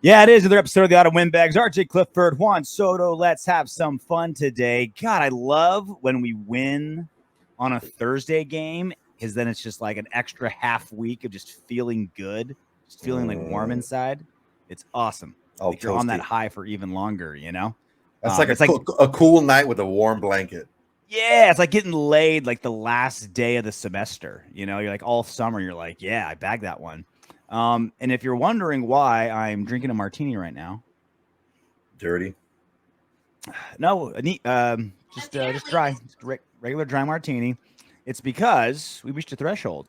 Yeah, it is another episode of the Auto Windbags. RJ Clifford, Juan Soto. Let's have some fun today. God, I love when we win on a Thursday game because then it's just like an extra half week of just feeling good, just feeling like warm inside. It's awesome. Like you're on that high for even longer, you know? That's like a cool night with a warm blanket. Yeah, it's like getting laid like the last day of the semester. You know, you're like all summer, you're like, yeah, I bagged that one. And if you're wondering why I'm drinking a martini right now, dirty. No, just dry, just regular dry martini. It's because we reached a threshold,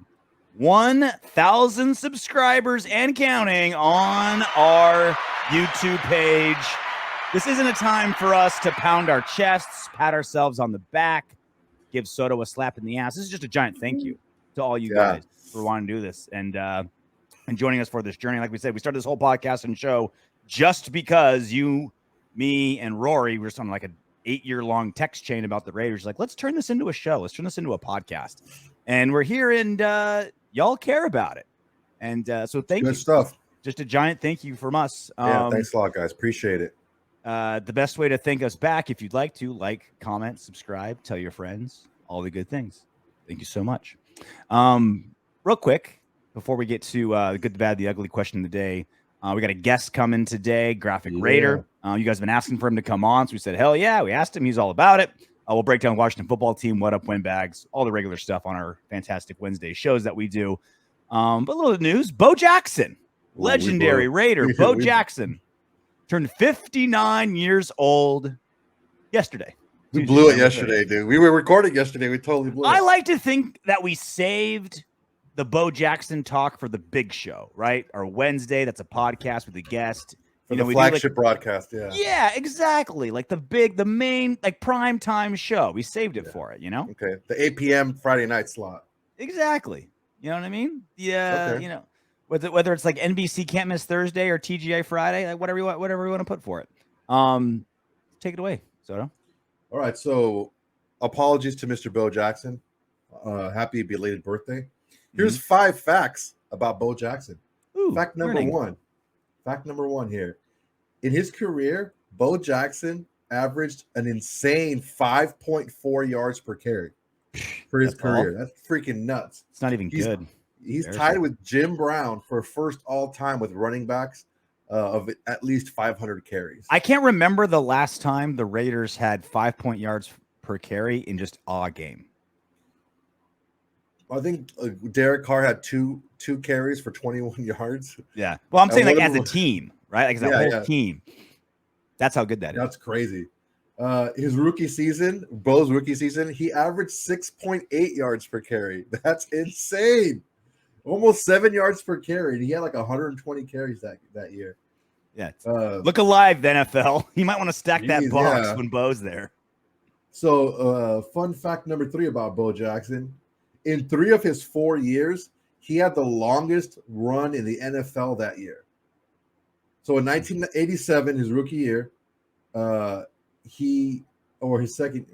1,000 subscribers and counting on our YouTube page. This isn't a time for us to pound our chests, pat ourselves on the back, give Soto a slap in the ass. This is just a giant thank you to all you guys for wanting to do this and joining us for this journey. Like we said, we started this whole podcast and show just because you, me, and Rory were on like an 8-year-long text chain about the Raiders. Like, let's turn this into a show. Let's turn this into a podcast. And we're here, and y'all care about it. And so thank you. Good stuff. Just a giant thank you from us. Yeah, thanks a lot, guys. Appreciate it. The best way to thank us back, if you'd like to, like, comment, subscribe, tell your friends, all the good things. Thank you so much. Real quick, before we get to the good, the bad, the ugly question of the day, we got a guest coming today, Graphk Raider. You guys have been asking for him to come on, so we said, hell yeah. We asked him. He's all about it. We'll break down the Washington football team, what up, Windbags, all the regular stuff on our fantastic Wednesday shows that we do. But a little news, Bo Jackson, legendary Raider, Bo Jackson, turned 59 years old yesterday. We blew it yesterday, dude. We were recording yesterday. We totally blew it. I like to think that we saved the Bo Jackson talk for the big show, right? Or Wednesday, that's a podcast with a guest. For the flagship broadcast, yeah. Yeah, exactly. Like the main, like prime time show. We saved it for it, you know? Okay. The 8 p.m. Friday night slot. Exactly. You know what I mean? Yeah, okay. You know, whether it's like NBC Can't Miss Thursday or TGA Friday, like whatever you want to put for it. Take it away, Soto. All right, so apologies to Mr. Bo Jackson. Happy belated birthday. Here's 5 facts about Bo Jackson. Ooh, Fact number one. Fact number 1 here. In his career, Bo Jackson averaged an insane 5.4 yards per carry for his career. That's freaking nuts. It's not even good. He's tied with Jim Brown for first all-time with running backs of at least 500 carries. I can't remember the last time the Raiders had 5 yards per carry in just a game. I think Derek Carr had two carries for 21 yards. Yeah. Well, I'm saying like as a team, right? Like as a whole team. That's how good that is. That's crazy. His rookie season, Bo's rookie season, he averaged 6.8 yards per carry. That's insane. Almost 7 yards per carry. He had like 120 carries that year. Yeah. Look alive, the NFL. You might want to stack that box when Bo's there. So fun fact number 3 about Bo Jackson. In 3 of his 4 years, he had the longest run in the NFL that year. So in 1987, his rookie year, his second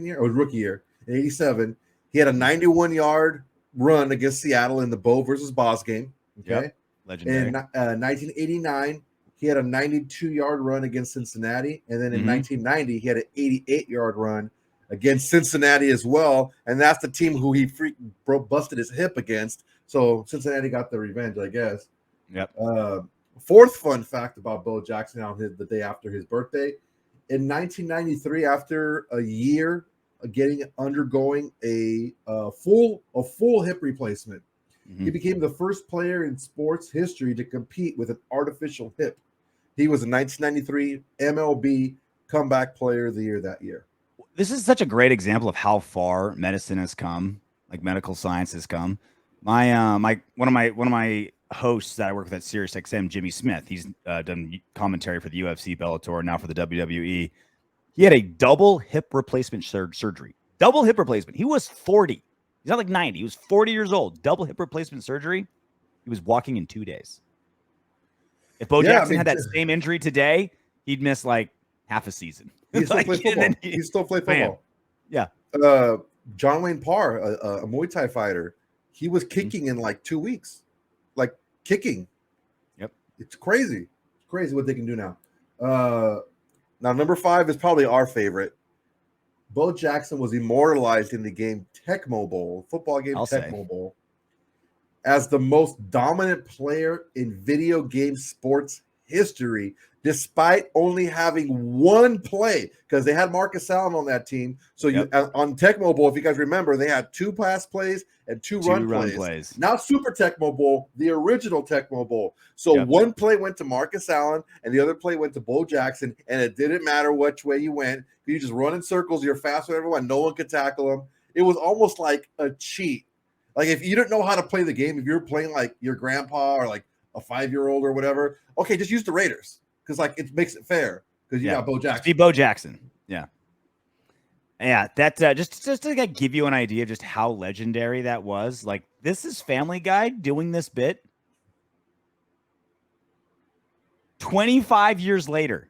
year? Or his rookie year. In 87, he had a 91-yard run against Seattle in the Bo versus Boss game. Okay. Yep. Legendary. In 1989, he had a 92-yard run against Cincinnati. And then in 1990, he had an 88-yard run against Cincinnati as well, and that's the team who he busted his hip against. So Cincinnati got the revenge, I guess. Yep. 4th fun fact about Bo Jackson on the day after his birthday, in 1993, after a year undergoing a full hip replacement, he became the first player in sports history to compete with an artificial hip. He was a 1993 MLB Comeback Player of the Year that year. This is such a great example of how far medicine has come, like medical science has come. One of my hosts that I work with at SiriusXM, Jimmy Smith, he's done commentary for the UFC, Bellator, now for the WWE. He had a double hip replacement surgery. Double hip replacement. He was 40. He's not like 90. He was 40 years old. Double hip replacement surgery. He was walking in 2 days. If Bo Jackson had that same injury today, he'd miss like half a season. He still plays football. He still plays football. Yeah. John Wayne Parr, a Muay Thai fighter, he was kicking in like 2 weeks. Like kicking. Yep. It's crazy. Crazy what they can do now. Now, number 5 is probably our favorite. Bo Jackson was immortalized in the game Tecmo Bowl, football game Tecmo Bowl, as the most dominant player in video game sports history, despite only having one play, because they had Marcus Allen on that team. So on Tecmo Bowl, if you guys remember, they had 2 pass plays and 2 run plays. Not Super Tecmo Bowl, the original Tecmo Bowl. So one play went to Marcus Allen and the other play went to Bo Jackson, and it didn't matter which way you went. You just run in circles. You're faster than everyone. No one could tackle them. It was almost like a cheat. Like if you didn't know how to play the game, if you're playing like your grandpa or like a 5-year-old or whatever, okay, just use the Raiders because like it makes it fair because you got Bo Jackson. Be Bo Jackson, yeah. That just to give you an idea of just how legendary that was. Like this is Family Guy doing this bit 25 years later.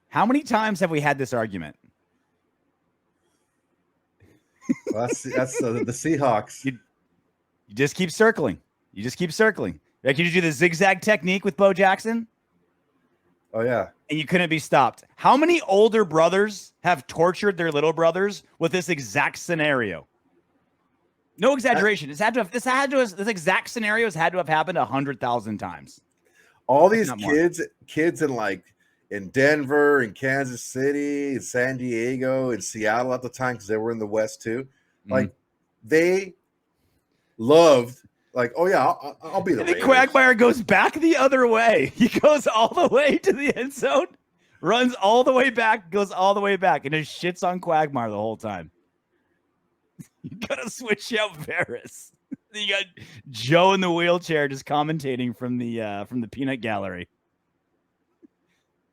How many times have we had this argument? Well, that's the Seahawks. You just keep circling. Like you do the zigzag technique with Bo Jackson. Oh yeah, and you couldn't be stopped. How many older brothers have tortured their little brothers with this exact scenario? No exaggeration. This exact scenario has had to have happened 100,000 times. All these kids in Denver, in Kansas City, in San Diego, in Seattle at the time, because they were in the West too. Like they loved, like, oh yeah, I'll be the Raiders. Quagmire goes back the other way. He goes all the way to the end zone, runs all the way back, goes all the way back, and just shits on Quagmire the whole time. You gotta switch out Varys. You got Joe in the wheelchair just commentating from the peanut gallery.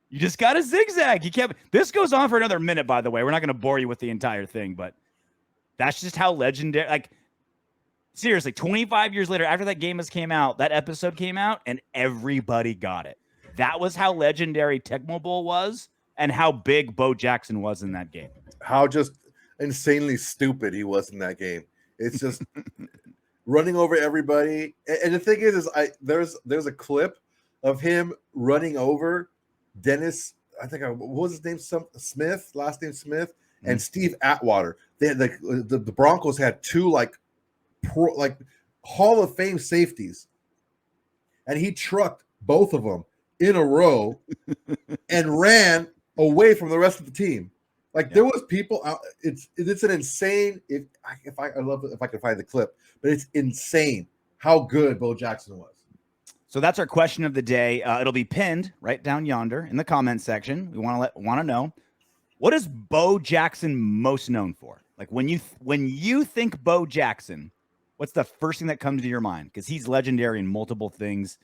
You just got to zigzag. You can't. This goes on for another minute, by the way. We're not going to bore you with the entire thing, but that's just how legendary. Like, seriously, 25 years later, after that game came out, that episode came out, and everybody got it. That was how legendary Tecmo Bowl was, and how big Bo Jackson was in that game. How just insanely stupid he was in that game. It's just running over everybody. And the thing is there's a clip of him running over Dennis, what was his name? Smith, last name Smith, and Steve Atwater. They had the Broncos had 2 Hall of Fame safeties, and he trucked both of them in a row and ran away from the rest of the team. There was people out. It's an insane. If I love it if I can find the clip, but it's insane how good Bo Jackson was. So that's our question of the day. It'll be pinned right down yonder in the comment section. We want to know, what is Bo Jackson most known for? Like when you think Bo Jackson, what's the first thing that comes to your mind? Because he's legendary in multiple things.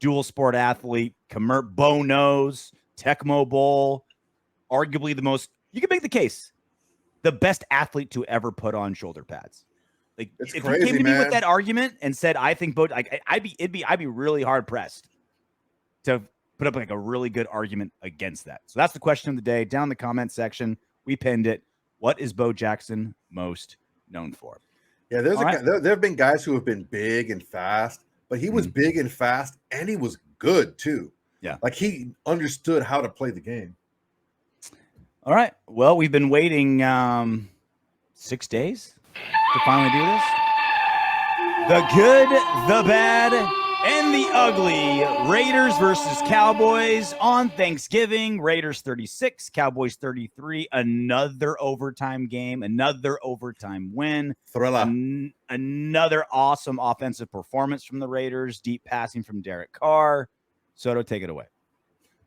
Dual sport athlete, Bo knows, Tecmo Bowl, arguably the most. You can make the case, the best athlete to ever put on shoulder pads. Like it's if crazy, you came to me man. with that argument and said, I think Bo, I'd be really hard pressed to put up like a really good argument against that. So that's the question of the day. Down in the comment section, we pinned it. What is Bo Jackson most known for? Yeah, there have been guys who have been big and fast, but he was big and fast, and he was good too. Yeah, like he understood how to play the game. All right. Well, we've been waiting 6 days to finally do this. The good, the bad, and the ugly. Raiders versus Cowboys on Thanksgiving. Raiders 36, Cowboys 33. Another overtime game, another overtime win. Another awesome offensive performance from the Raiders. Deep passing from Derek Carr. Soto, take it away.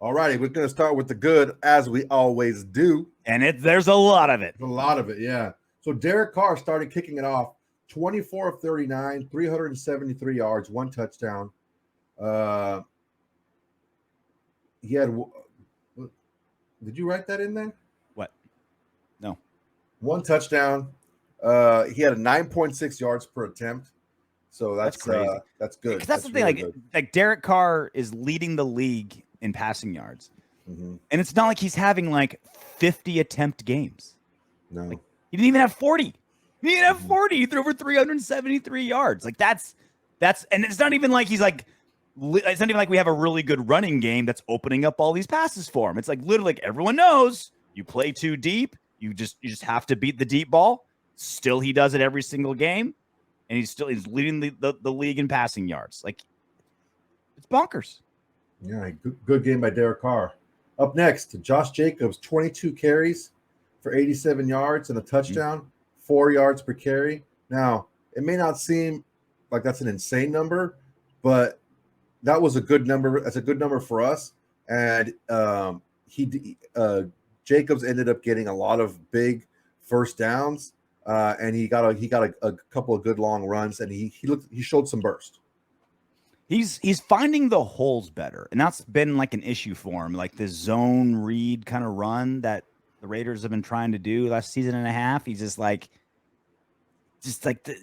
All righty, we're going to start with the good, as we always do. And there's a lot of it. A lot of it, yeah. So Derek Carr started kicking it off, 24 of 39, 373 yards, 1 touchdown. He had – did you write that in there? What? No. 1 touchdown. He had a 9.6 yards per attempt. So that's crazy. That's good. That's the thing. Really like Derek Carr is leading the league in passing yards. And it's not like he's having like 50 attempt games. No. He didn't even have 40. He He didn't have 40. He threw over 373 yards. Like that's, and it's not even like he's like, it's not even like we have a really good running game that's opening up all these passes for him. It's like literally like everyone knows you play too deep. You just have to beat the deep ball. Still, he does it every single game, and he's leading the league in passing yards. Like it's bonkers. Yeah, good game by Derek Carr. Up next, Josh Jacobs, 22 carries for 87 yards and a touchdown, 4 yards per carry. Now, it may not seem like that's an insane number, but that was a good number. That's a good number for us. And Jacobs ended up getting a lot of big first downs, and he got a couple of good long runs, and he showed some burst. He's finding the holes better, and that's been like an issue for him, like the zone read kind of run that the Raiders have been trying to do last season and a half. He's just like he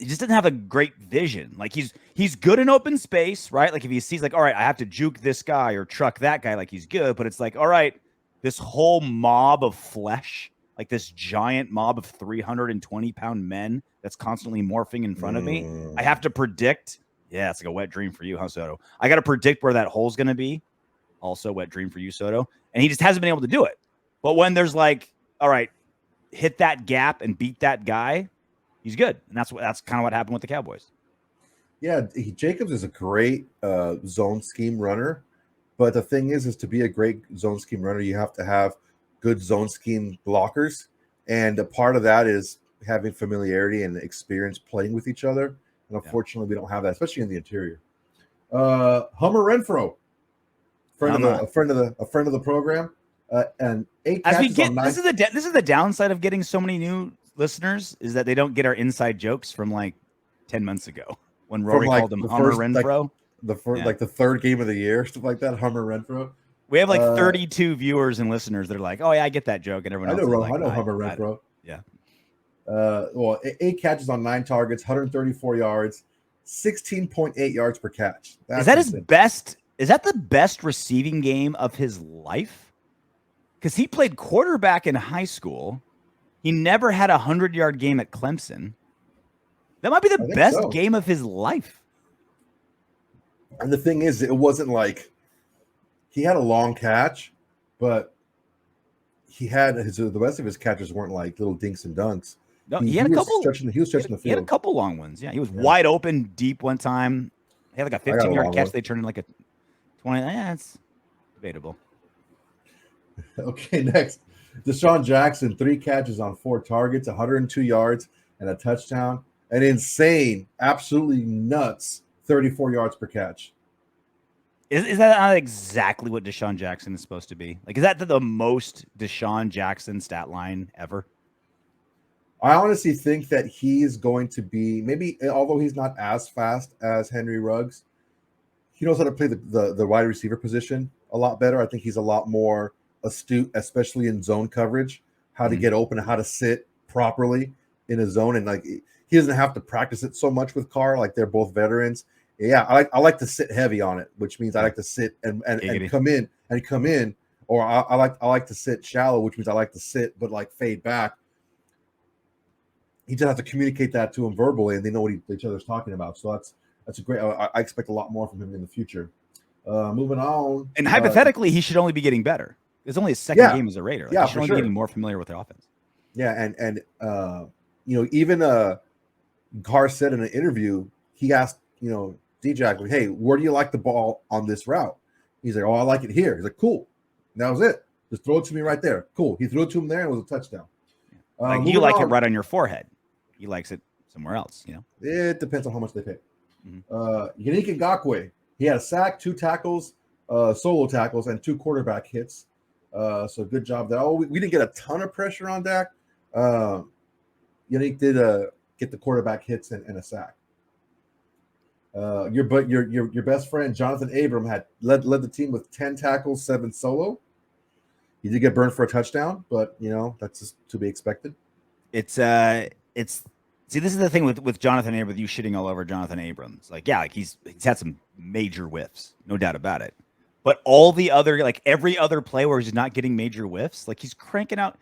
just doesn't have a great vision. Like he's good in open space, right? Like if he sees like, all right, I have to juke this guy or truck that guy, like he's good. But it's like, all right, this whole mob of flesh, like this giant mob of 320-pound men that's constantly morphing in front of me. I have to predict. Yeah, it's like a wet dream for you, huh, Soto? I got to predict where that hole's going to be. Also, wet dream for you, Soto. And he just hasn't been able to do it. But when there's like, all right, hit that gap and beat that guy, he's good. And that's kind of what happened with the Cowboys. Yeah, Jacobs is a great zone scheme runner. But the thing is to be a great zone scheme runner, you have to have good zone scheme blockers. And a part of that is having familiarity and experience playing with each other. And unfortunately, we don't have that, especially in the interior. Hummer Renfro, a friend of the program, and 8 catches on 9. This is the downside of getting so many new listeners is that they don't get our inside jokes from like 10 months ago when Rory called him Hummer Renfro. Like the third game of the year, stuff like that. Hummer Renfro. We have like 32 viewers and listeners that are like, "Oh yeah, I get that joke," and everyone else is like, I know Hummer Renfro. Yeah. 8 catches on 9 targets, 134 yards, 16.8 yards per catch. Is that his best? Is that the best receiving game of his life? Because he played quarterback in high school. He never had a 100-yard game at Clemson. That might be the best game of his life. And the thing is, it wasn't like he had a long catch, but he had the rest of his catches weren't like little dinks and dunks. No, he had a couple. He was stretching the field. He had a couple long ones. Yeah, he was wide open, deep one time. He had like a 15-yard catch. They turned in like a 20. Yeah, it's debatable. Okay, next. Deshaun Jackson, 3 catches on 4 targets, 102 yards, and a touchdown. An insane, absolutely nuts 34 yards per catch. Is that not exactly what Deshaun Jackson is supposed to be? Like, is that the most Deshaun Jackson stat line ever? I honestly think that he is going to be, maybe, although he's not as fast as Henry Ruggs, he knows how to play the wide receiver position a lot better. I think he's a lot more astute, especially in zone coverage, how to get open, how to sit properly in a zone. And like, he doesn't have to practice it so much with Carr. Like, they're both veterans. Yeah, I like to sit heavy on it, which means I like to sit and come in, or I like to sit shallow, which means I like to sit but like fade back. He just has to communicate that to him verbally, and they know what each other's talking about. So that's a great. I expect a lot more from him in the future. Moving on, and hypothetically, he should only be getting better. It's only his second game as a Raider. Like, he should only be getting more familiar with the offense. Yeah, and even Carr said in an interview, he asked D-Jack, like, hey, where do you like the ball on this route? He's like, oh, I like it here. He's like, cool. And that was it. Just throw it to me right there. Cool. He threw it to him there, and it was a touchdown. Like, you like it right on your forehead. He likes it somewhere else, It depends on how much they pay. Yannick Ngakoue, he had a sack, 2 tackles, solo tackles, and 2 quarterback hits. So good job there. Oh, we didn't get a ton of pressure on Dak. Yannick did get the quarterback hits and a sack. Your best friend Jonathan Abram had led the team with 10 tackles, 7 solo. He did get burned for a touchdown, but that's just to be expected. It's see, this is the thing with Jonathan Abram, with you shitting all over Jonathan Abrams. Like, yeah, like he's had some major whiffs, no doubt about it. But all the other, like every other play where he's not getting major whiffs, like he's cranking out.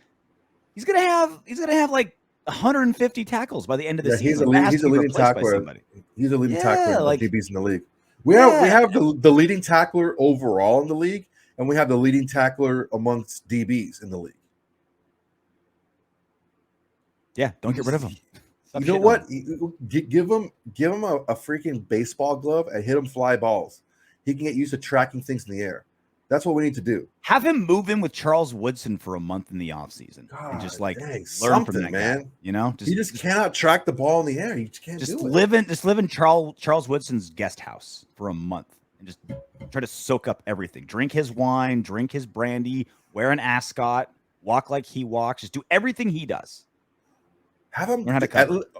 He's gonna have like 150 tackles by the end of the Yeah, season. Like, that has he's to a be leading replaced by tackler. somebody. He's a leading tackler of DBs in the league. We have the leading tackler overall in the league, and we have the leading tackler amongst DBs in the league. Yeah, don't get rid of him. You know what? Give him a freaking baseball glove and hit him fly balls. He can get used to tracking things in the air. That's what we need to do. Have him move in with Charles Woodson for a month in the offseason and just like learn from that man. guy. You know, he just cannot track the ball in the air. He just can't do it. Just live in Charles Woodson's guest house for a month and just try to soak up everything. Drink his wine, drink his brandy, wear an ascot, walk like he walks, just do everything he does. Have him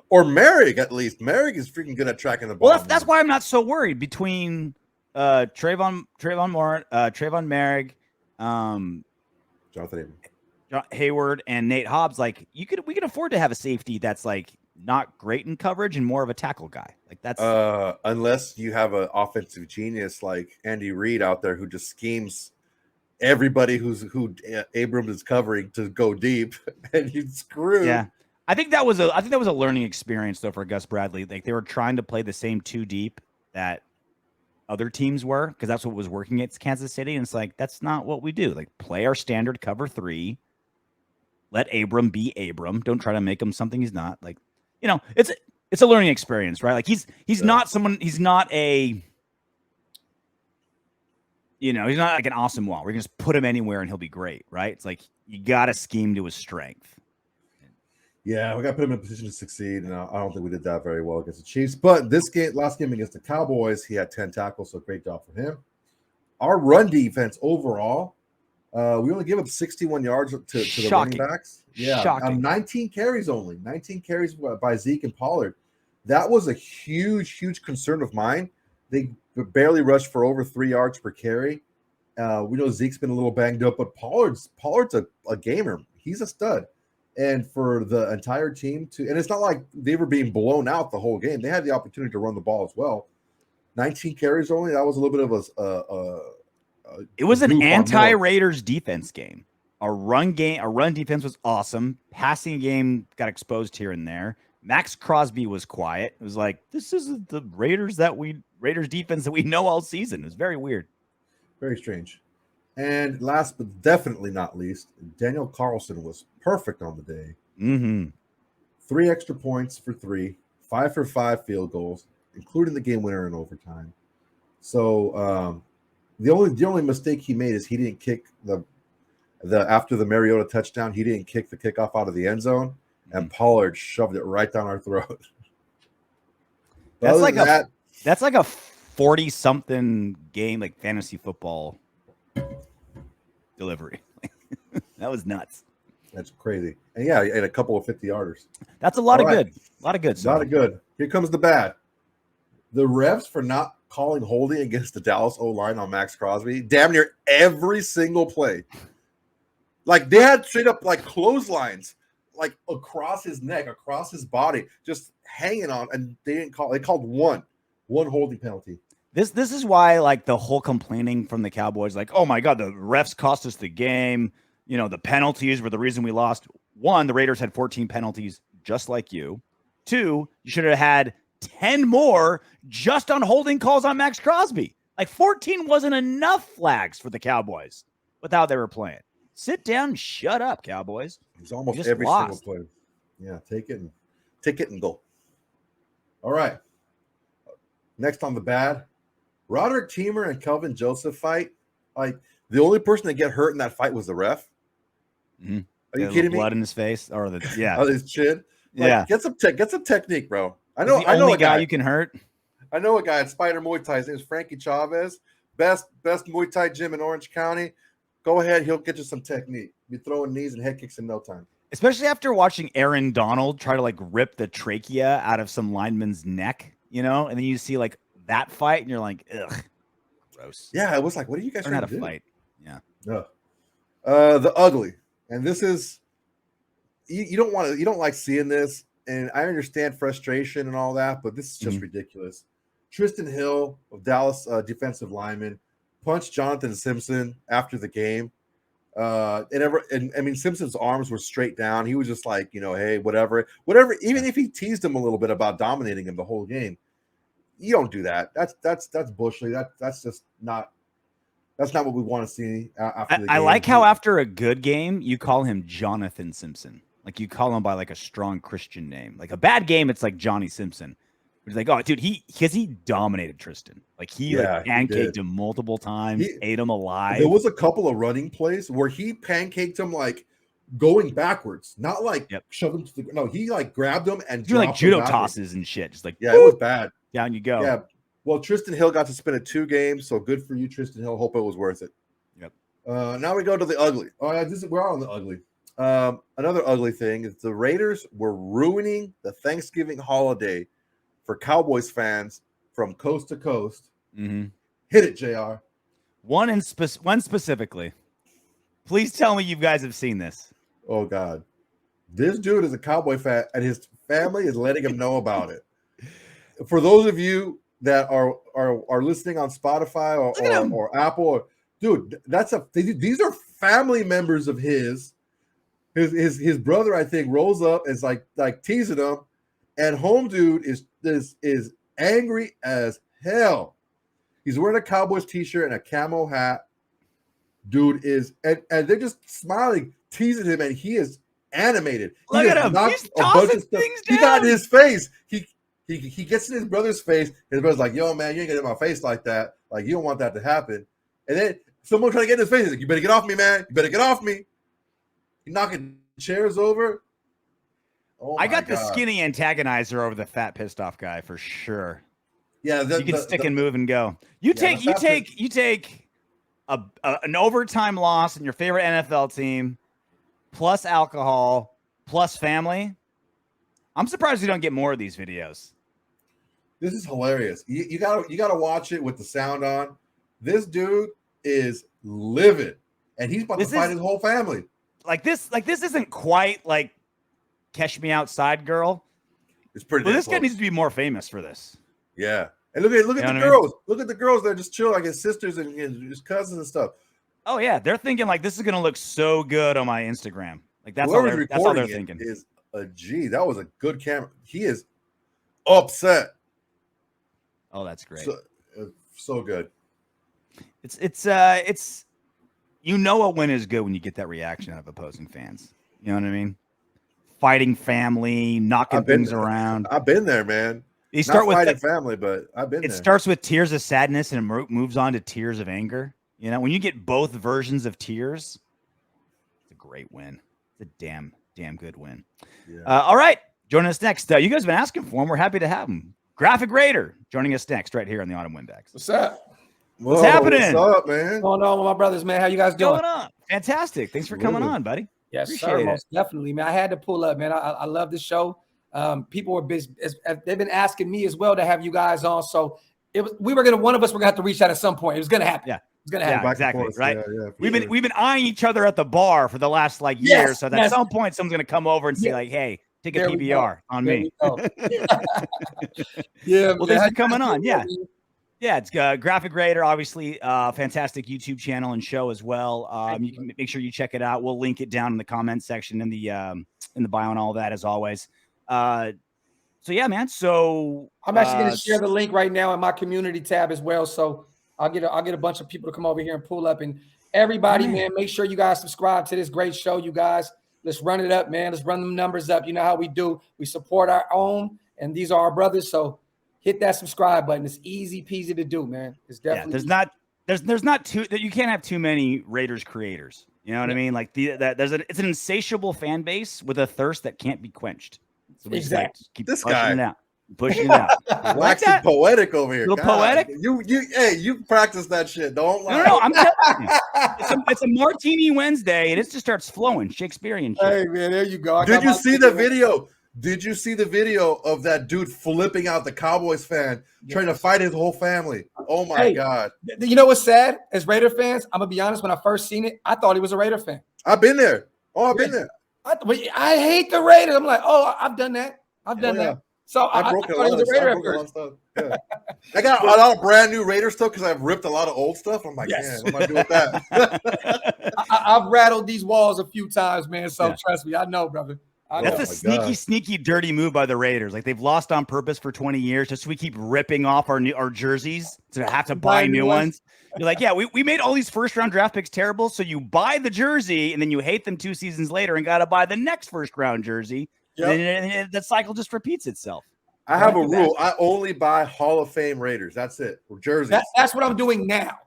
or Merrick at least. Merrick is freaking good at tracking the ball. Well, that's why I'm not so worried between Trayvon Merrick, Jonathan Hayward, and Nate Hobbs. Like we can afford to have a safety that's like not great in coverage and more of a tackle guy. Like that's unless you have an offensive genius like Andy Reid out there who just schemes everybody who Abrams is covering to go deep, and you screw. Yeah. I think that was a learning experience though for Gus Bradley. Like they were trying to play the same two deep that other teams were because that's what was working at Kansas City. And it's like that's not what we do. Like play our standard cover 3. Let Abram be Abram. Don't try to make him something he's not. Like, you know, it's a learning experience, right? Like he's not someone. He's not a. You know, he's not like an awesome wall. We're gonna just put him anywhere and he'll be great, right? It's like you got to scheme to his strength. Yeah, we got to put him in a position to succeed, and I don't think we did that very well against the Chiefs. But this last game against the Cowboys, he had 10 tackles, so great job for him. Our run defense overall, we only give up 61 yards to the running backs. Yeah, 19 carries only. 19 carries by Zeke and Pollard. That was a huge concern of mine. They barely rushed for over 3 yards per carry. We know Zeke's been a little banged up, but Pollard's a gamer. He's a stud. And for the entire team and it's not like they were being blown out the whole game. They had the opportunity to run the ball as well. 19 carries only. That was a little bit of it was an anti-Raiders defense game. Our run defense was awesome. Passing game got exposed here and there. Max Crosby was quiet. It was like, this isn't the Raiders defense that we know all season. It was very weird. Very strange. And last but definitely not least, Daniel Carlson was perfect on the day. Mm-hmm. 3 extra points for 3, 5 for 5 field goals, including the game winner in overtime. So the only mistake he made is he didn't kick the after the Mariota touchdown. He didn't kick the kickoff out of the end zone, and Pollard shoved it right down our throat. That's like a 40-something game, like fantasy football delivery. That was nuts. That's crazy. And yeah, and a couple of 50-yarders. That's a lot of good. A lot of good. A lot of good. Here comes the bad. The refs for not calling holding against the Dallas O-line on Max Crosby damn near every single play. Like they had straight up like clotheslines like across his neck, across his body, just hanging on, and they didn't call. They called one holding penalty. This is why like the whole complaining from the Cowboys, like, oh my God, the refs cost us the game. You know, the penalties were the reason we lost. 1, the Raiders had 14 penalties, just like you. 2, you should have had 10 more just on holding calls on Max Crosby. Like 14 wasn't enough flags for the Cowboys with how they were playing. Sit down and shut up, Cowboys. It's almost every single play. Yeah, take it and go. All right. Next on the bad, Roderick Teamer and Kelvin Joseph fight. Like the only person that get hurt in that fight was the ref. Mm-hmm. Are you kidding me? Blood in his face or on his chin. Like, yeah, get some technique, bro. I know a guy you can hurt. I know a guy at Spider Muay Thai. His name is Frankie Chavez. Best Muay Thai gym in Orange County. Go ahead, he'll get you some technique. Be throwing knees and head kicks in no time. Especially after watching Aaron Donald try to like rip the trachea out of some lineman's neck, you know, and then you see like that fight, and you're like, ugh, gross. Yeah, it was like, what are you guys trying to do? Fight? Yeah. No. The ugly, and this is you don't like seeing this, and I understand frustration and all that, but this is just ridiculous. Tristan Hill of Dallas defensive lineman punched Jonathan Simpson after the game. And I mean, Simpson's arms were straight down. He was just like, hey, whatever. Even if he teased him a little bit about dominating him the whole game, you don't do that. That's Bush League. That's just not. That's not what we want to see after the game. I like how after a good game, you call him Jonathan Simpson. Like you call him by like a strong Christian name. Like a bad game, it's like Johnny Simpson. It's like, oh, dude, he dominated Tristan. Like he pancaked him multiple times, ate him alive. There was a couple of running plays where he pancaked him like going backwards, not like shoved him to the. No, he like grabbed him and do like judo tosses and shit. Just like it was bad. Down you go. Yeah. Well, Tristan Hill got to spin it 2 games, so good for you, Tristan Hill. Hope it was worth it. Yep. Now we go to the ugly. Oh, yeah, we're on the ugly. Another ugly thing is the Raiders were ruining the Thanksgiving holiday for Cowboys fans from coast to coast. Mm-hmm. Hit it, JR. One specifically. Please tell me you guys have seen this. Oh, God. This dude is a Cowboy fan, and his family is letting him know about it. For those of you that are listening on Spotify or Apple, dude, these are family members of his. His brother, I think, rolls up and is like teasing him, and home dude is angry as hell. He's wearing a Cowboys t-shirt and a camo hat. Dude is and they're just smiling, teasing him, and he is animated. Look at him. He's tossing things down. He got in his face. He gets in his brother's face. His brother's like, yo, man, you ain't getting in my face like that. Like, you don't want that to happen. And then someone trying to get in his face. He's like, you better get off me, man. You better get off me. He knocking chairs over. Oh, I got the skinny antagonizer over the fat pissed off guy for sure. Yeah, you can stick and move and go. You take an overtime loss in your favorite NFL team, plus alcohol, plus family. I'm surprised you don't get more of these videos. This is hilarious. You gotta watch it with the sound on. This dude is livid, and he's about to fight his whole family. Like this isn't quite like Catch Me Outside Girl. It's pretty. But this guy needs to be more famous for this. Yeah, and look at the girls. Look at the girls. They're just chill, like his sisters and his cousins and stuff. Oh yeah, they're thinking like this is gonna look so good on my Instagram. Like that's all they're thinking. Is a G. That was a good camera. He is upset. Oh, that's great. So good. It's you know a win is good when you get that reaction out of opposing fans. You know what I mean? Fighting family, knocking things around. I've been there, man. You start with fighting family, but I've been there. It starts with tears of sadness and it moves on to tears of anger. You know, when you get both versions of tears, it's a great win. It's a damn good win. Yeah. All right, joining us next. You guys have been asking for him. We're happy to have him. Graphk Raider joining us next right here on the Autumn Windbags. What's up? What's happening? What's up, man? What's going on with my brothers, man? How you guys doing? What's going on? Fantastic. Thanks for coming on, buddy. Yes, sir. Most definitely, man. I had to pull up, man. I love this show. People were busy. They've been asking me as well to have you guys on. So one of us were gonna have to reach out at some point. It was gonna happen. Yeah. It's gonna happen. Yeah, exactly. Right. Yeah, we've been eyeing each other at the bar for the last year. So at some point, someone's gonna come over and say like, "Hey, take a PBR on me." Yeah. Well, thanks for coming on. Yeah. Yeah, it's Graphk Raider, obviously, fantastic YouTube channel and show as well. You can make sure you check it out. We'll link it down in the comment section in the bio and all that, as always. So yeah, man. So I'm actually going to share the link right now in my community tab as well. So I'll get a bunch of people to come over here and pull up. And everybody, man, make sure you guys subscribe to this great show. You guys, let's run it up, man. Let's run them numbers up. You know how we do. We support our own, and these are our brothers. So hit that subscribe button. It's easy peasy to do, man. It's definitely there's not too that you can't have too many Raiders creators. You know what I mean? Like it's an insatiable fan base with a thirst that can't be quenched. So we exactly. Keep this pushing guy it out. Pushing it out. Waxing poetic over here. A little poetic. You practice that shit. Don't lie. No, I'm telling you. It's a Martini Wednesday, and it just starts flowing. Shakespearean shit. Hey man, there you go. Did you see the video? Did you see the video of that dude flipping out the Cowboys fan, trying to fight his whole family? Oh my God. You know what's sad? As Raider fans, I'm gonna be honest, when I first seen it, I thought he was a Raider fan. I've been there. I've been there. I hate the Raiders. I'm like, I've done that. I've done that. So I thought he was a Raider at first. Yeah. I got a lot of brand new Raider stuff because I've ripped a lot of old stuff. I'm like, man, what am I doing with that? I've rattled these walls a few times, man. So trust me, I know, brother. That's a sneaky dirty move by the Raiders. Like they've lost on purpose for 20 years just so we keep ripping off our jerseys to have to buy new ones. You're like, yeah, we made all these first-round draft picks terrible, so you buy the jersey and then you hate them 2 seasons later and got to buy the next first-round jersey. Yep. And the cycle just repeats itself. I have a rule. I only buy Hall of Fame Raiders. That's it. For jerseys. That's what I'm doing now.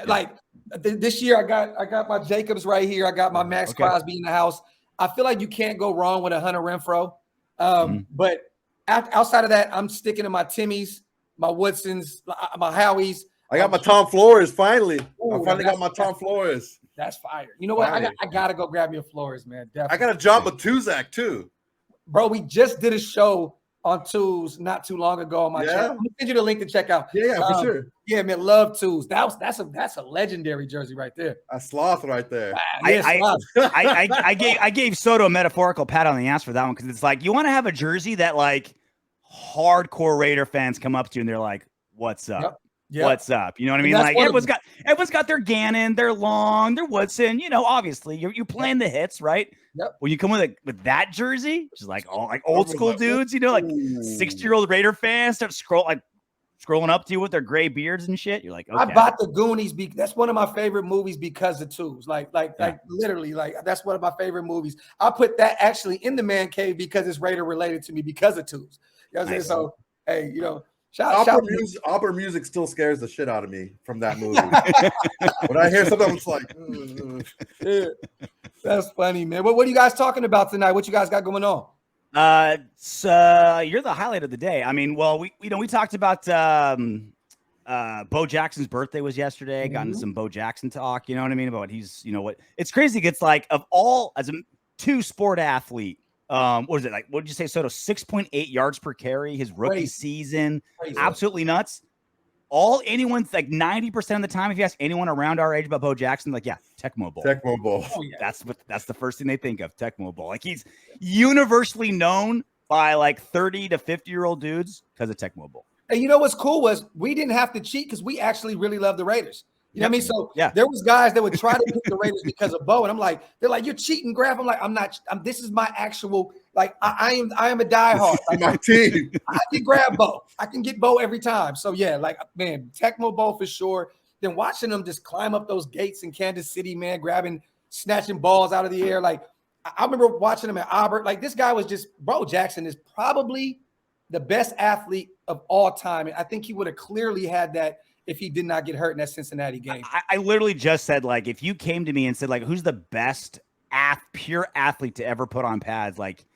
Like this year, I got my Jacobs right here. I got my Max Crosby in the house. I feel like you can't go wrong with a Hunter Renfrow. But outside of that, I'm sticking to my Timmys, my Woodsons, my Howies. I got my Tom Flores finally. I finally got my Tom Flores. That's fire. You know what? I got to go grab me a Flores, man. Definitely. I got a John Matuzak too. Bro, we just did a show on Twos not too long ago on my channel. I'm gonna send you the link to check out. Yeah, for sure. Yeah, man, love Twos. That's a legendary jersey right there. A sloth right there. I gave Soto a metaphorical pat on the ass for that one because it's like you want to have a jersey that like hardcore Raider fans come up to and they're like, "What's up? Yep. What's up?" You know what I mean? Like everyone's got their Gannon, their Long, their Woodson. You know, obviously you're playing the hits, right? Yep. When you come with that jersey, just like old school dudes, you know, like 60-year-old Raider fans start scrolling up to you with their gray beards and shit. You're like, okay. I bought the Goonies. That's one of my favorite movies because of Twos. Like literally, like that's one of my favorite movies. I put that actually in the man cave because it's Raider related to me because of Twos. You know what I'm saying? So hey, you know. Opera music still scares the shit out of me from that movie. When I hear something, I'm just like, yeah, that's funny, man. What are you guys talking about tonight? What you guys got going on? So you're the highlight of the day. I mean, well, we talked about Bo Jackson's birthday was yesterday. Got into some Bo Jackson talk. You know what I mean? About what it's crazy. It's like of all as a 2-sport athlete. What was it like? What did you say, Soto? 6.8 yards per carry, his rookie season. Absolutely nuts. Anyone's like 90% of the time, if you ask anyone around our age about Bo Jackson, like, yeah, Tecmo Bowl. Tecmo Bowl. Oh, yeah. That's the first thing they think of, Tecmo Bowl. Like he's universally known by like 30 to 50-year-old dudes because of Tecmo Bowl. And you know what's cool was we didn't have to cheat because we actually really love the Raiders. You know what I mean? So there was guys that would try to pick the Raiders because of Bo, and I'm like, they're like, you're cheating, Graphk. I'm like, I'm not. This is my actual. Like, I am a diehard. Like, my team. I can grab Bo. I can get Bo every time. So yeah, like man, Tecmo Bowl for sure. Then watching them just climb up those gates in Kansas City, man, snatching balls out of the air. Like I remember watching him at Auburn. Like this guy was just Bo Jackson is probably the best athlete of all time, and I think he would have clearly had that if he did not get hurt in that Cincinnati game. I literally just said, like, if you came to me and said, like, who's the best pure athlete to ever put on pads, like,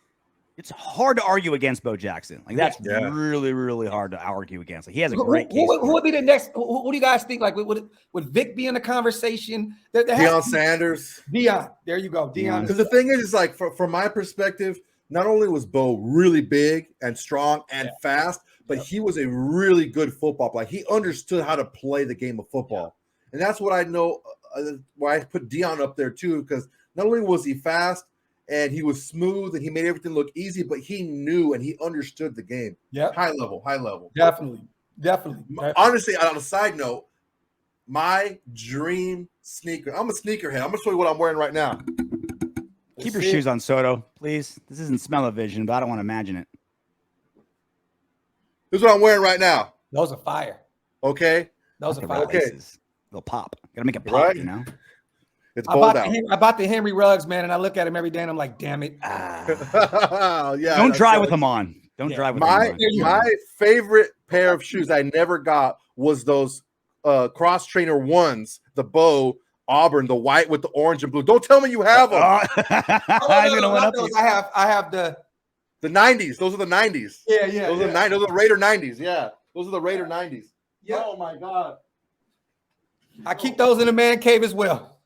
it's hard to argue against Bo Jackson. Like, that's really, really hard to argue against. Like, he has a great case. Who would be the next? Who do you guys think? Like, would Vic be in the conversation? Deion Sanders. Deion. There you go. Deion. Because the thing is like, from my perspective, not only was Bo really big and strong and fast, but he was a really good football player. He understood how to play the game of football. And that's what I know why I put Deion up there too, because not only was he fast and he was smooth and he made everything look easy, but he knew and he understood the game. Yeah. High level. Definitely. Honestly, on a side note, my dream sneaker. I'm a sneakerhead. I'm going to show you what I'm wearing right now. Keep your shoes on, Soto, please. This isn't smell-o-vision, but I don't want to imagine it. This is what I'm wearing right now. Those are fire. Okay. Those are fire. Okay. They'll pop. Gotta make it pop, you know? It's bold out. I bought the Henry Ruggs, man, and I look at him every day and I'm like, damn it. Don't drive with them on. Don't drive with them on. My favorite pair of shoes I never got was those cross trainer ones, the Bo Auburn, the white with the orange and blue. Don't tell me you have them. I have the 90s. Those are the 90s. Yeah. Those are the Raider 90s. Yeah. Those are the Raider 90s. Yeah. Oh my God. I keep those in the man cave as well.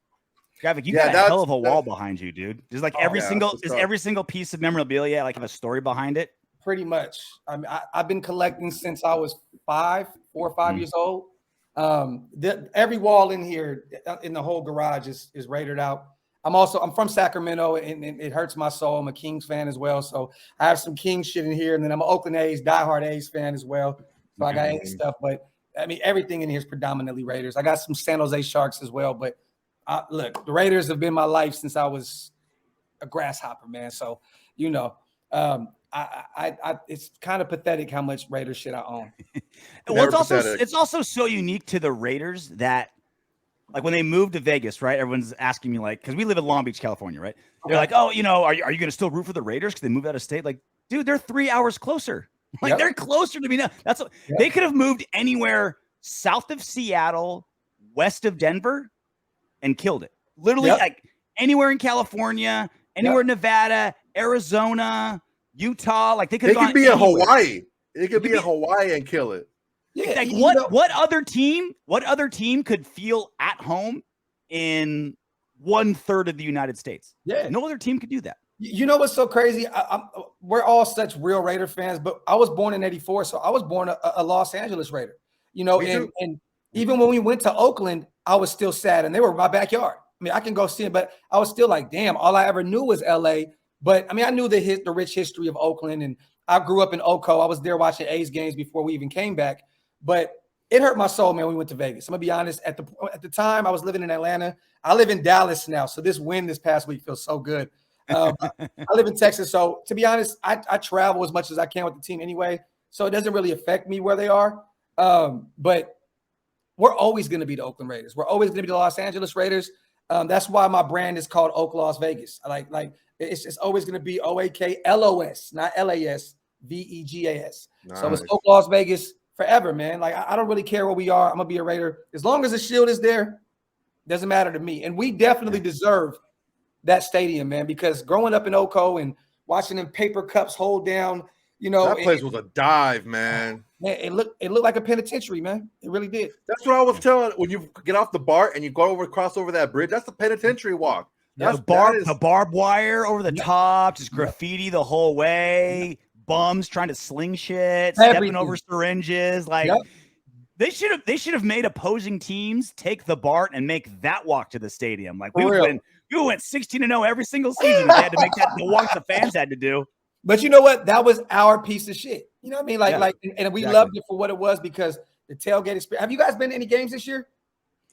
Graphk, you got a hell of a wall behind you, dude. There's like every single piece of memorabilia like have a story behind it. Pretty much. I mean, I've been collecting since I was 4 or 5 years old. Every wall in here in the whole garage is rated out. I'm from Sacramento, and it hurts my soul. I'm a Kings fan as well, so I have some Kings shit in here, and then I'm an Oakland A's diehard A's fan as well. So I got A's stuff, but I mean everything in here is predominantly Raiders. I got some San Jose Sharks as well, but Look, the Raiders have been my life since I was a grasshopper, man. So, you know, it's kind of pathetic how much Raiders shit I own. Well, it's also so unique to the Raiders that, like, when they moved to Vegas, right? Everyone's asking me, like, because we live in Long Beach, California, right? They're like, oh, you know, are you going to still root for the Raiders because they moved out of state? Like, dude, they're 3 hours closer. Like, they're closer to me now. They could have moved anywhere south of Seattle, west of Denver, and killed it. Literally, like, anywhere in California, anywhere in Nevada, Arizona, Utah. Like, they could be in Hawaii. It could be in Hawaii and kill it. Yeah, like what other team could feel at home in 1/3 of the United States? Yeah, no other team could do that. You know what's so crazy? We're all such real Raider fans, but I was born in '84, so I was born a Los Angeles Raider. You know, and even when we went to Oakland, I was still sad, and they were my backyard. I mean, I can go see it, but I was still like, damn, all I ever knew was LA. But I mean, I knew the rich history of Oakland, and I grew up in Oco. I was there watching A's games before we even came back. But it hurt my soul, man, when we went to Vegas. I'm gonna be honest. At the time, I was living in Atlanta. I live in Dallas now, so this win this past week feels so good. I live in Texas, so to be honest, I travel as much as I can with the team anyway, so it doesn't really affect me where they are. But we're always going to be the Oakland Raiders. We're always going to be the Los Angeles Raiders. That's why my brand is called Oak Las Vegas. Like it's always going to be OAKLOS, not LASVEGAS. Nice. So it's Oak Las Vegas forever, man. Like I don't really care where we are. I'm gonna be a Raider as long as the shield is there. Doesn't matter to me. And we definitely deserve that stadium, man, because growing up in Oco and watching them paper cups hold down, you know, that place was a dive, man. Man, it looked like a penitentiary, man. It really did. That's what I was telling. When you get off the BART and you cross over that bridge, that's the penitentiary walk. The barbed wire over the top, just graffiti the whole way. Bums trying to sling shit, stepping over syringes. Like they should have made opposing teams take the BART and make that walk to the stadium. Like we went 16-0 every single season. They had to make that the walk the fans had to do. But you know what? That was our piece of shit. You know what I mean? And we loved it for what it was because the tailgate experience. Have you guys been to any games this year?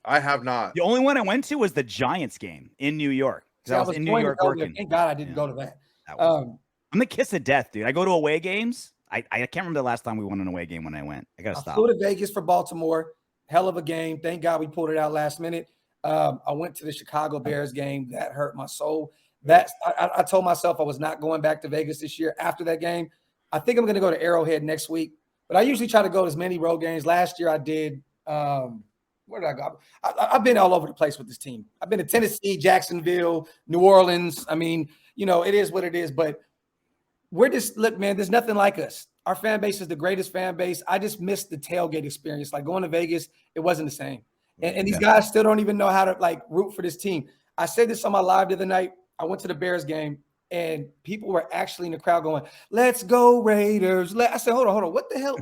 I have not. The only one I went to was the Giants game in New York. I was in New York working. Thank God I didn't go to that. I'm the kiss of death, dude. I go to away games. I can't remember the last time we won an away game when I went. I got to stop. I flew to Vegas for Baltimore. Hell of a game. Thank God we pulled it out last minute. I went to the Chicago Bears game. That hurt my soul. I told myself I was not going back to Vegas this year after that game. I think I'm going to go to Arrowhead next week. But I usually try to go to as many road games. Last year I did where did I go? I've been all over the place with this team. I've been to Tennessee, Jacksonville, New Orleans. I mean, you know, it is what it is. But we're just, look, man, there's nothing like us. Our fan base is the greatest fan base. I just missed the tailgate experience. Like going to Vegas, it wasn't the same. And these guys still don't even know how to like root for this team. I said this on my live the other night. I went to the Bears game and people were actually in the crowd going, "Let's go Raiders." I said, hold on. What the hell?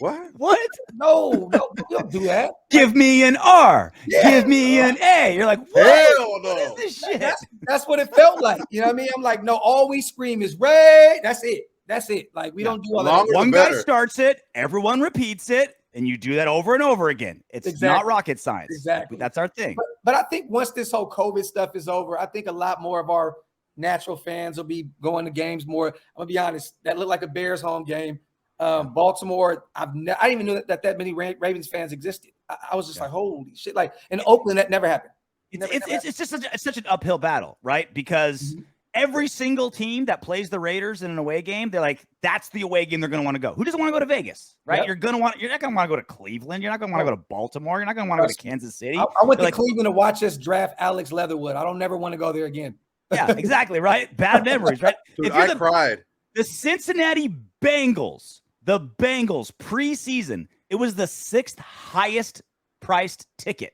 What? No, you don't do that. Give me an R. Yeah. Give me an A. You're like, what? Hell no. What is this shit? That's what it felt like. You know what I mean? I'm like, no, all we scream is Ray. That's it. Like we don't do all that. One guy starts it, everyone repeats it, and you do that over and over again. It's not rocket science. Exactly. That's our thing. But I think once this whole COVID stuff is over, I think a lot more of our natural fans will be going to games more. I'm gonna be honest. That looked like a Bears home game. Baltimore, I didn't even know that many Ravens fans existed. I was just like, holy shit! Like in Oakland, that never happened. It's just such an uphill battle, right? Because every single team that plays the Raiders in an away game, they're like, that's the away game they're going to want to go. Who doesn't want to go to Vegas, right? Yep. You're not going to want to go to Cleveland. You're not going to want to go to Baltimore. You're not going to want to go to Kansas City. I went to Cleveland to watch us draft Alex Leatherwood. I don't never want to go there again. Yeah, exactly, right? Bad memories, right? Dude, I cried. The Cincinnati Bengals. The Bengals preseason, it was the 6th highest priced ticket.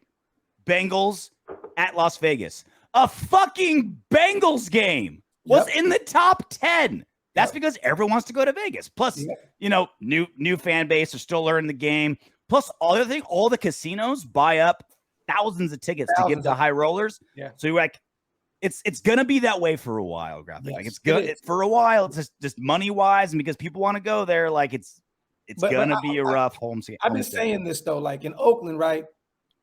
Bengals at Las Vegas. A fucking Bengals game was in the top 10. That's because everyone wants to go to Vegas. Plus, you know, new fan base are still learning the game. Plus, all the casinos buy up thousands of tickets to give to high rollers. Yeah. So you're like, it's gonna be that way for a while, Graphk. Yes, like it's good for a while. It's just money wise, and because people want to go there, like it's gonna be a rough home season. I've been saying this though, like in Oakland, right?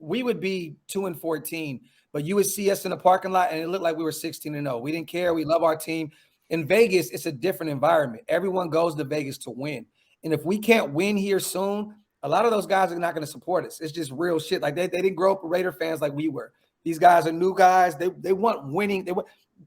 we would be 2-14, but you would see us in the parking lot and it looked like we were 16-0. We didn't care. We love our team. In Vegas, it's a different environment. Everyone goes to Vegas to win. And if we can't win here soon, a lot of those guys are not going to support us. It's just real shit. Like they didn't grow up Raider fans like we were. These guys are new guys. They want winning.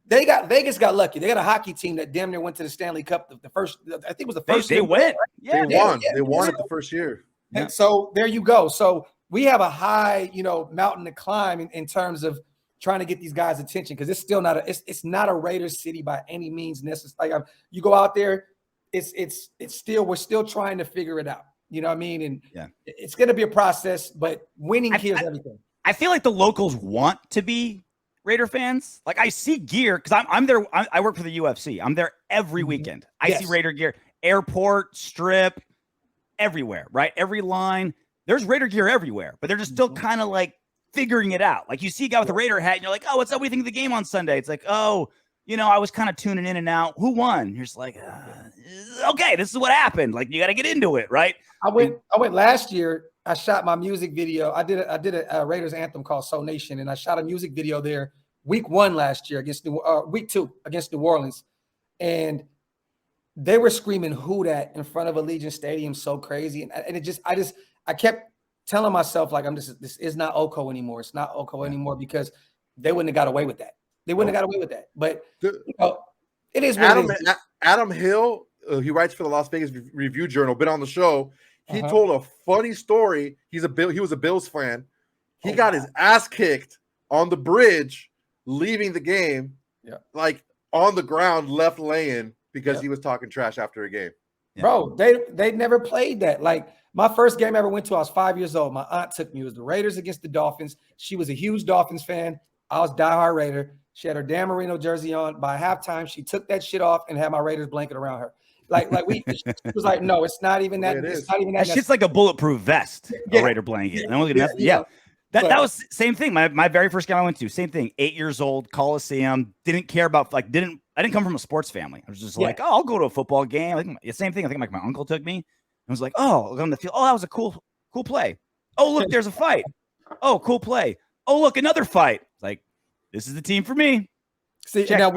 Vegas got lucky. They got a hockey team that damn near went to the Stanley Cup the first. I think it was the first. They went. Right? Yeah, they won it the first year. And so there you go. So we have a high, mountain to climb in terms of trying to get these guys' attention, because it's still not it's not a Raiders city by any means necessary. Like you go out there, we're still trying to figure it out. You know what I mean? And it's going to be a process, but winning kills everything. I feel like the locals want to be Raider fans. Like I see gear because I'm there. I work for the UFC. I'm there every weekend. I see Raider gear, airport, strip, everywhere, right? Every line. There's Raider gear everywhere, but they're just still kind of like figuring it out. Like you see a guy with a Raider hat and you're like, oh, what's up? What do you think of the game on Sunday? It's like, oh, I was kind of tuning in and out. Who won? You're just like, okay, this is what happened. Like you got to get into it, right? I went last year. I shot my music video. I did a Raiders anthem called Soul Nation, and I shot a music video there week 1 last year against week 2 against New Orleans, and they were screaming "Who dat" in front of Allegiant Stadium, so crazy, and I kept telling myself like this is not Oko anymore. It's not Oko anymore because they wouldn't have got away with that. They wouldn't have got away with that. But it is what it is. Adam Hill, he writes for the Las Vegas Review Journal, been on the show. He told a funny story. He was a Bills fan. He got his ass kicked on the bridge leaving the game, like on the ground, left laying because he was talking trash after a game. Yeah. Bro, they never played that. Like my first game I ever went to, I was 5 years old. My aunt took me. It was the Raiders against the Dolphins. She was a huge Dolphins fan. I was diehard Raider. She had her Dan Marino jersey on. By halftime, she took that shit off and had my Raiders blanket around her. She was like, no, it's not even that. It's not even that. That shit's like a bullettrative vest, a Raider blanket. That was same thing. My very first game I went to, same thing. 8 years old, Coliseum. Didn't care about I didn't come from a sports family. I was just like, oh, I'll go to a football game. Like same thing. I think my uncle took me. I was like, oh, on the field. Oh, that was a cool play. Oh, look, there's a fight. Oh, cool play. Oh, look, another fight. Like, this is the team for me. See, now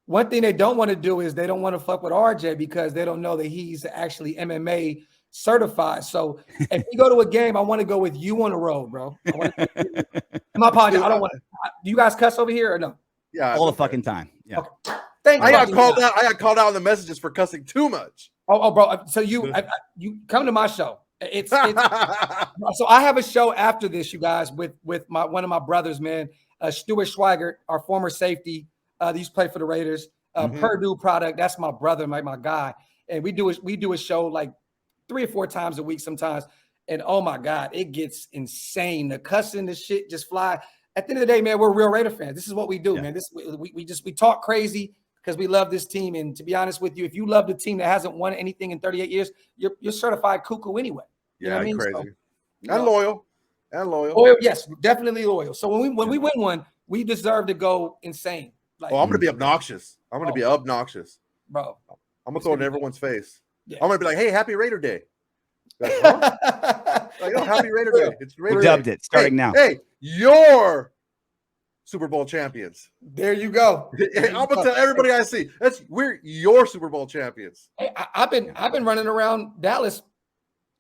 one thing they don't want to do is they don't want to fuck with RJ because they don't know that he's actually MMA certified. So if you go to a game, I want to go with you on the road, bro. My apologies. I don't want to. Do you guys cuss over here or no? Yeah, all the fucking time. Yeah. Okay. I got called out. I got called out on the messages for cussing too much. Oh, bro. So you come to my show. It's so I have a show after this, you guys, with one of my brothers, man, Stuart Schweigert, our former safety. They used to play for the Raiders. Purdue product. That's my brother, my guy. And we do a show like 3 or 4 times a week sometimes. And oh my God, it gets insane. The cussing, the shit just fly. At the end of the day, man, we're real Raider fans. This is what we do, man. We talk crazy because we love this team. And to be honest with you, if you love the team that hasn't won anything in 38 years, you're certified cuckoo anyway. You know what I mean? Crazy. So, and loyal. Loyal, yes, definitely loyal. So when we win one, we deserve to go insane. Like, I'm gonna be obnoxious. I'm gonna be obnoxious, bro. I'm gonna throw it in everyone's face. Yeah. I'm gonna be like, "Hey, Happy Raider Day!" Like, huh? Like, oh, Happy Raider Day! It's Raider We Day. dubbed it starting now. Hey, you're Super Bowl champions. There you go. I'm gonna tell everybody I see. We're your Super Bowl champions. Hey, I've been running around Dallas.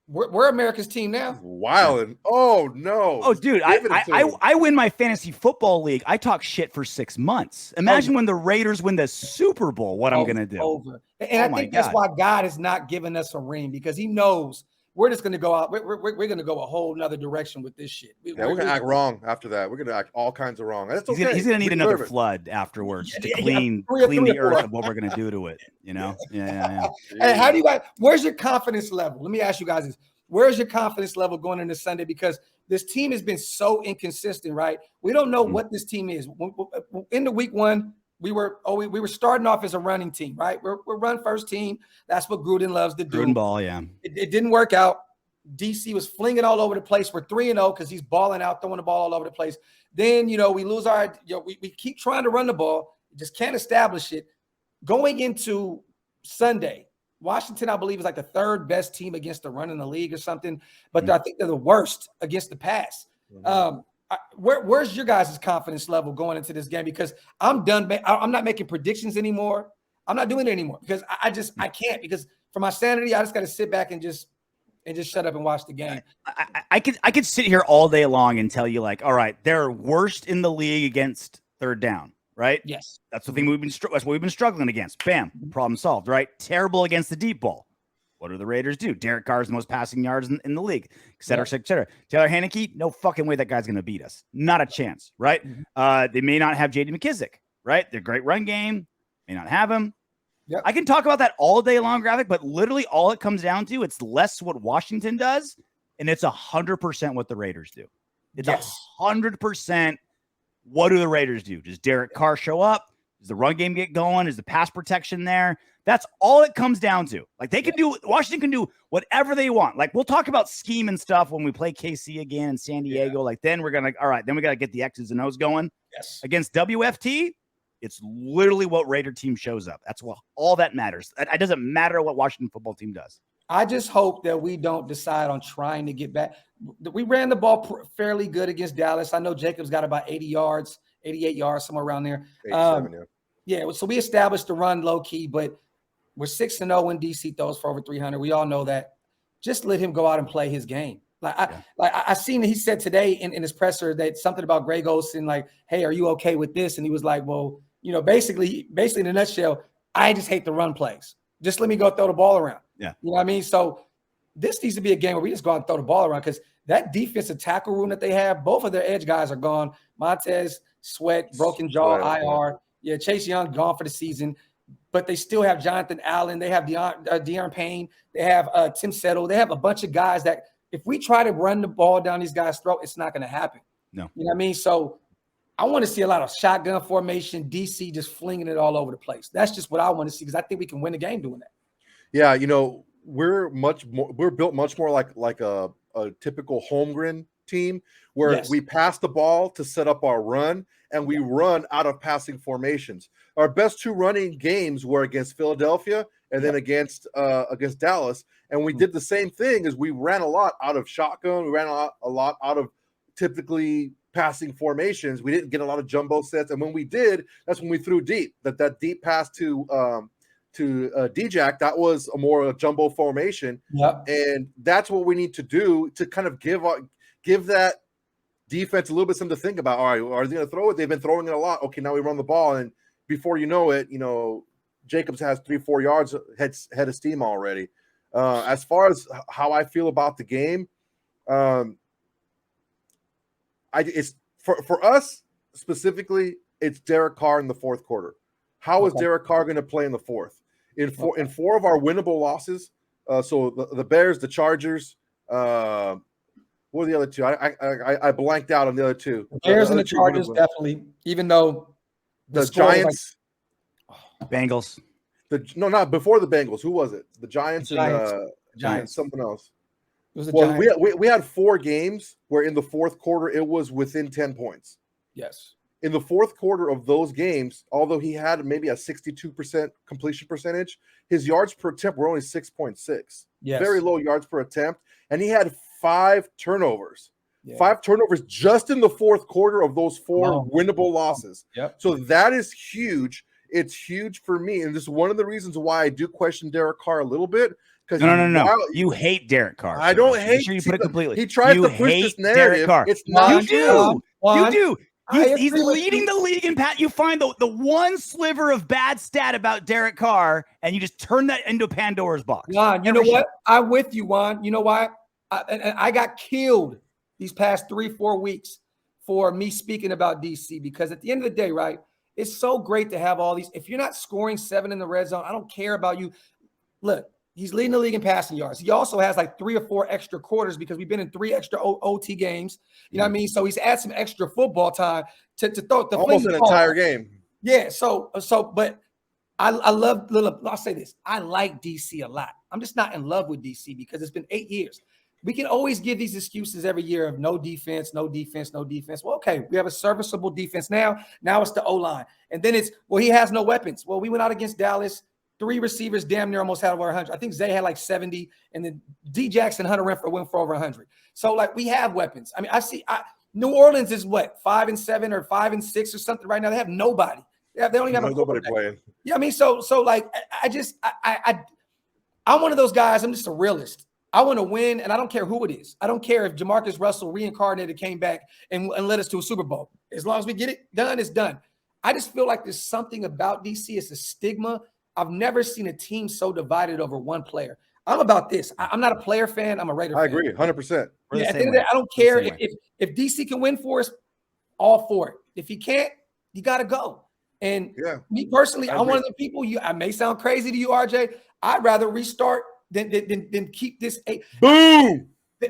We're America's team now. Wildin'. Oh no. Oh, dude, I win my fantasy football league. I talk shit for 6 months. Imagine when the Raiders win the Super Bowl, what I'm gonna do. Over. And I think that's why God has not given us a ring, because he knows we're just gonna go out. We're gonna go a whole nother direction with this shit. We're gonna act wrong after that. We're gonna act all kinds of wrong. That's okay. He's gonna need another flood afterwards to clean the earth of what we're gonna do to it. You know? Yeah. Hey, how do you guys? Where's your confidence level? Let me ask you guys this. Where's your confidence level going into Sunday? Because this team has been so inconsistent, right? We don't know what this team is. In the week 1, we were starting off as a running team, right? We're run first team. That's what Gruden loves to do. Gruden ball, yeah. It didn't work out. DC was flinging all over the place. We're 3-0 because he's balling out, throwing the ball all over the place. Then, we lose we keep trying to run the ball, just can't establish it. Going into Sunday, Washington, I believe, is like the 3rd best team against the run in the league or something, but I think they're the worst against the pass. Where's your guys' confidence level going into this game? Because I'm done. I'm not making predictions anymore. I'm not doing it anymore because I can't, because for my sanity, I just got to sit back and just shut up and watch the game. I could sit here all day long and tell you, like, all right, they're worst in the league against third down, right? Yes, that's the thing that's what we've been struggling against. Bam, problem solved, right? Terrible against the deep ball. What do the Raiders do? Derek Carr is the most passing yards in the league, et cetera, et cetera. Taylor Heinicke, no fucking way that guy's going to beat us. Not a chance, right? They may not have J.D. McKissick, right? They're great run game. May not have him. Yep. I can talk about that all day long, Graphk, but literally all it comes down to, it's less what Washington does, and it's 100% what the Raiders do. It's 100% what do the Raiders do? Does Derek Carr show up? Does the run game get going? Is the pass protection there? That's all it comes down to. Like, they can do, Washington can do whatever they want. Like, we'll talk about scheme and stuff when we play KC again in San Diego. Like, then we're going to, all right, then we got to get the X's and O's going. Yes. Against WFT, it's literally what Raider team shows up. That's all that matters. It doesn't matter what Washington football team does. I just hope that we don't decide on trying to get back. We ran the ball fairly good against Dallas. I know Jacobs got about 80 yards, 88 yards, somewhere around there. Yeah, so we established the run low key, but we're 6-0 when DC throws for over 300. We all know that. Just let him go out and play his game. I seen he said today in his presser that something about Greg Olsen, like, hey, are you okay with this? And he was like, well, basically in a nutshell, I just hate the run plays. Just let me go throw the ball around. Yeah. You know what I mean? So this needs to be a game where we just go out and throw the ball around, because that defensive tackle room that they have, both of their edge guys are gone. Montez, Sweat, broken jaw, IR. Yeah, Chase Young gone for the season. But they still have Jonathan Allen. They have De'Aaron Payne. They have Tim Settle. They have a bunch of guys that if we try to run the ball down these guys' throat, it's not going to happen. No. You know what I mean? So I want to see a lot of shotgun formation, DC just flinging it all over the place. That's just what I want to see, because I think we can win the game doing that. Yeah, we're built much more like a typical Holmgren team, where we pass the ball to set up our run, and we run out of passing formations. Our best two running games were against Philadelphia and then against Dallas, and we did the same thing. As we ran a lot out of shotgun, we ran a lot out of typically passing formations. We didn't get a lot of jumbo sets, and when we did, that's when we threw deep. That deep pass to D-Jack, that was a more jumbo formation. And that's what we need to do to kind of give that defense a little bit something to think about. All right, are they going to throw it? They've been throwing it a lot. Okay, now we run the ball, and before you know it, Jacobs has 3-4 yards head of steam already. As far as how I feel about the game, it's for us specifically, it's Derek Carr in the fourth quarter. How is Derek Carr going to play in the fourth? In four of our winnable losses, so the Bears, the Chargers, what are the other two? I blanked out on the other two. The Bears and the Chargers, definitely. Even though the Giants, Bengals. Not before the Bengals. Who was it? The Giants. Giants. Something else. It was the Giants. We had 4 games where in the fourth quarter it was within 10 points. Yes. In the fourth quarter of those games, although he had maybe a 62% completion percentage, his yards per attempt were only 6.6. Yes. Very low yards per attempt. And he had 5 turnovers. 5 turnovers just in the fourth quarter of those 4 winnable losses. So that is huge. It's huge for me. And this is one of the reasons why I do question Derek Carr a little bit. No. You hate Derek Carr. I don't hate. Make sure you put it completely. He tries to push this narrative. It's not. You do. He's leading the league in pat. You find the one sliver of bad stat about Derek Carr, and you just turn that into Pandora's box. Juan, you know what? I'm with you, Juan. You know why? I got killed these past 3-4 weeks for me speaking about DC, because at the end of the day, right, it's so great to have all these. If you're not scoring 7 in the red zone, I don't care about you. Look, he's leading the league in passing yards. He also has like 3 or 4 extra quarters, because we've been in 3 extra OT games. You know what I mean? So he's had some extra football time to throw the almost an entire game. Yeah. So, but I love. I'll say this: I like DC a lot. I'm just not in love with DC because it's been 8 years. We can always give these excuses every year of no defense, no defense, no defense. Well, okay, we have a serviceable defense now. Now it's the O-line. And then it's, well, he has no weapons. Well, we went out against Dallas. 3 receivers damn near almost had over 100. I think Zay had like 70. And then D. Jackson, Hunter Renfrow went for over 100. So, like, we have weapons. I mean, New Orleans is what, 5-7 or 5-6 or something right now. They have nobody. They don't even have nobody playing. Yeah, I mean, so like I'm one of those guys. I'm just a realist. I want to win, and I don't care who it is. I don't care if Jamarcus Russell reincarnated, came back, and led us to a Super Bowl. As long as we get it done, it's done. I just feel like there's something about DC. It's a stigma. I've never seen a team so divided over one player. I'm about this. I'm not a player fan. I'm a Raider fan. I agree, 100%. Yeah, at the end of the day, I don't care if DC can win for us, all for it. If he can't, you got to go. And me personally, I'm one of the people. I may sound crazy to you, RJ. I'd rather restart than keep this. Boom,